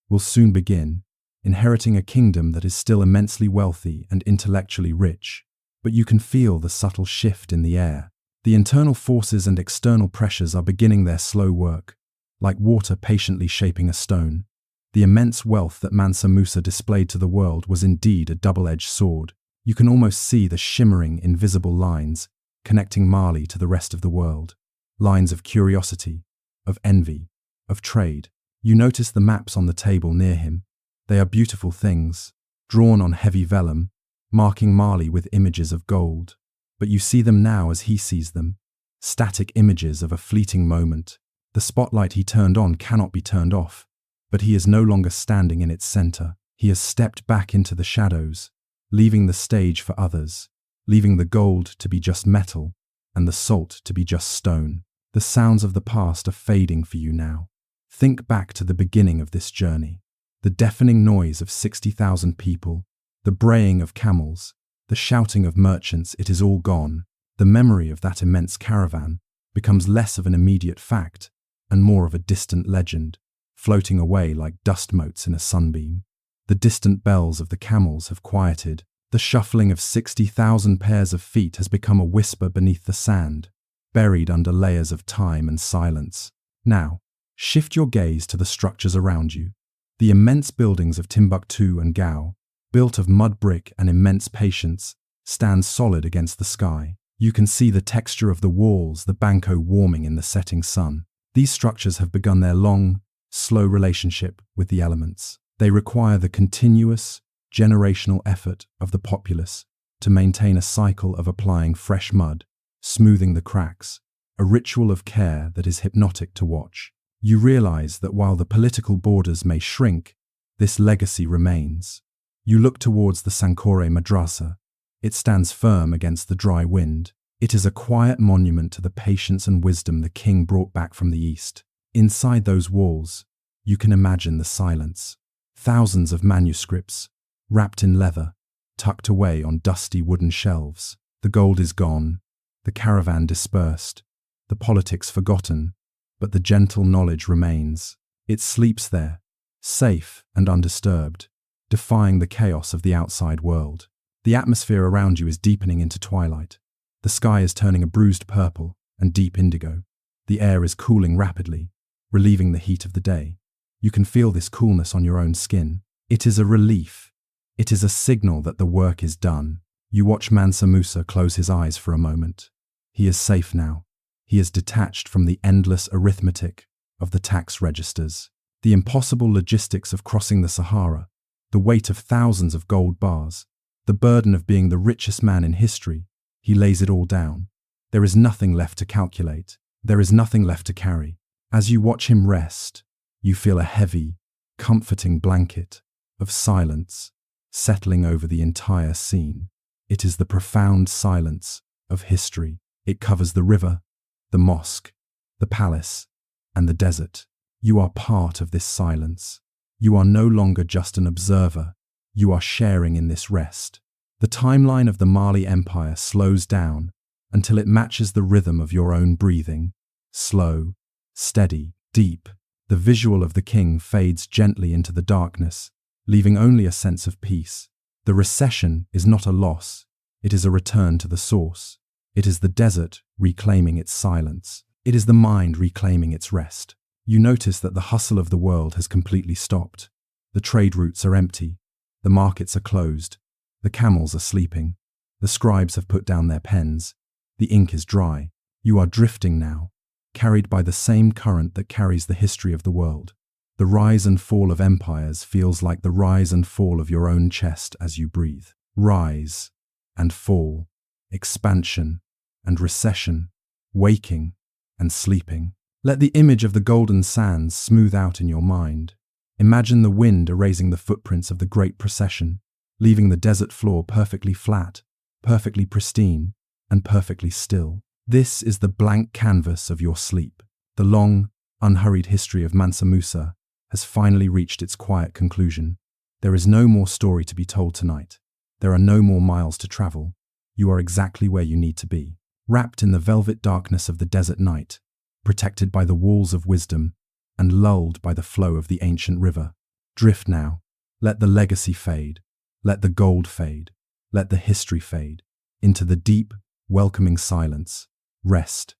will soon begin, inheriting a kingdom that is still immensely wealthy and intellectually rich. But you can feel the subtle shift in the air. The internal forces and external pressures are beginning their slow work, like water patiently shaping a stone. The immense wealth that Mansa Musa displayed to the world was indeed a double-edged sword. You can almost see the shimmering, invisible lines connecting Mali to the rest of the world. Lines of curiosity, of envy, of trade. You notice the maps on the table near him. They are beautiful things, drawn on heavy vellum, marking Mali with images of gold. But you see them now as he sees them, static images of a fleeting moment. The spotlight he turned on cannot be turned off, but he is no longer standing in its center. He has stepped back into the shadows, leaving the stage for others, leaving the gold to be just metal and the salt to be just stone. The sounds of the past are fading for you now. Think back to the beginning of this journey. The deafening noise of 60,000 people, the braying of camels, the shouting of merchants, it is all gone. The memory of that immense caravan becomes less of an immediate fact and more of a distant legend, floating away like dust motes in a sunbeam. The distant bells of the camels have quieted. The shuffling of 60,000 pairs of feet has become a whisper beneath the sand, buried under layers of time and silence. Now, shift your gaze to the structures around you. The immense buildings of Timbuktu and Gao, built of mud brick and immense patience, stand solid against the sky. You can see the texture of the walls, the banco warming in the setting sun. These structures have begun their long, slow relationship with the elements. They require the continuous, generational effort of the populace to maintain a cycle of applying fresh mud, smoothing the cracks, a ritual of care that is hypnotic to watch. You realize that while the political borders may shrink, this legacy remains. You look towards the Sankore Madrasa. It stands firm against the dry wind. It is a quiet monument to the patience and wisdom the king brought back from the east. Inside those walls, you can imagine the silence. Thousands of manuscripts, wrapped in leather, tucked away on dusty wooden shelves. The gold is gone, the caravan dispersed, the politics forgotten, but the gentle knowledge remains. It sleeps there, safe and undisturbed, defying the chaos of the outside world. The atmosphere around you is deepening into twilight. The sky is turning a bruised purple and deep indigo. The air is cooling rapidly, relieving the heat of the day. You can feel this coolness on your own skin. It is a relief. It is a signal that the work is done. You watch Mansa Musa close his eyes for a moment. He is safe now. He is detached from the endless arithmetic of the tax registers, the impossible logistics of crossing the Sahara, the weight of thousands of gold bars, the burden of being the richest man in history. He lays it all down. There is nothing left to calculate. There is nothing left to carry. As you watch him rest, you feel a heavy, comforting blanket of silence settling over the entire scene. It is the profound silence of history. It covers the river, the mosque, the palace, and the desert. You are part of this silence. You are no longer just an observer. You are sharing in this rest. The timeline of the Mali Empire slows down until it matches the rhythm of your own breathing. Slow, steady, deep. The visual of the king fades gently into the darkness, leaving only a sense of peace. The recession is not a loss. It is a return to the source. It is the desert reclaiming its silence. It is the mind reclaiming its rest. You notice that the hustle of the world has completely stopped. The trade routes are empty. The markets are closed. The camels are sleeping. The scribes have put down their pens. The ink is dry. You are drifting now, carried by the same current that carries the history of the world. The rise and fall of empires feels like the rise and fall of your own chest as you breathe. Rise and fall, expansion and recession, waking and sleeping. Let the image of the golden sands smooth out in your mind. Imagine the wind erasing the footprints of the great procession, leaving the desert floor perfectly flat, perfectly pristine, and perfectly still. This is the blank canvas of your sleep. The long, unhurried history of Mansa Musa has finally reached its quiet conclusion. There is no more story to be told tonight. There are no more miles to travel. You are exactly where you need to be, wrapped in the velvet darkness of the desert night, protected by the walls of wisdom and lulled by the flow of the ancient river. Drift now. Let the legacy fade. Let the gold fade. Let the history fade. Into the deep, welcoming silence. Rest.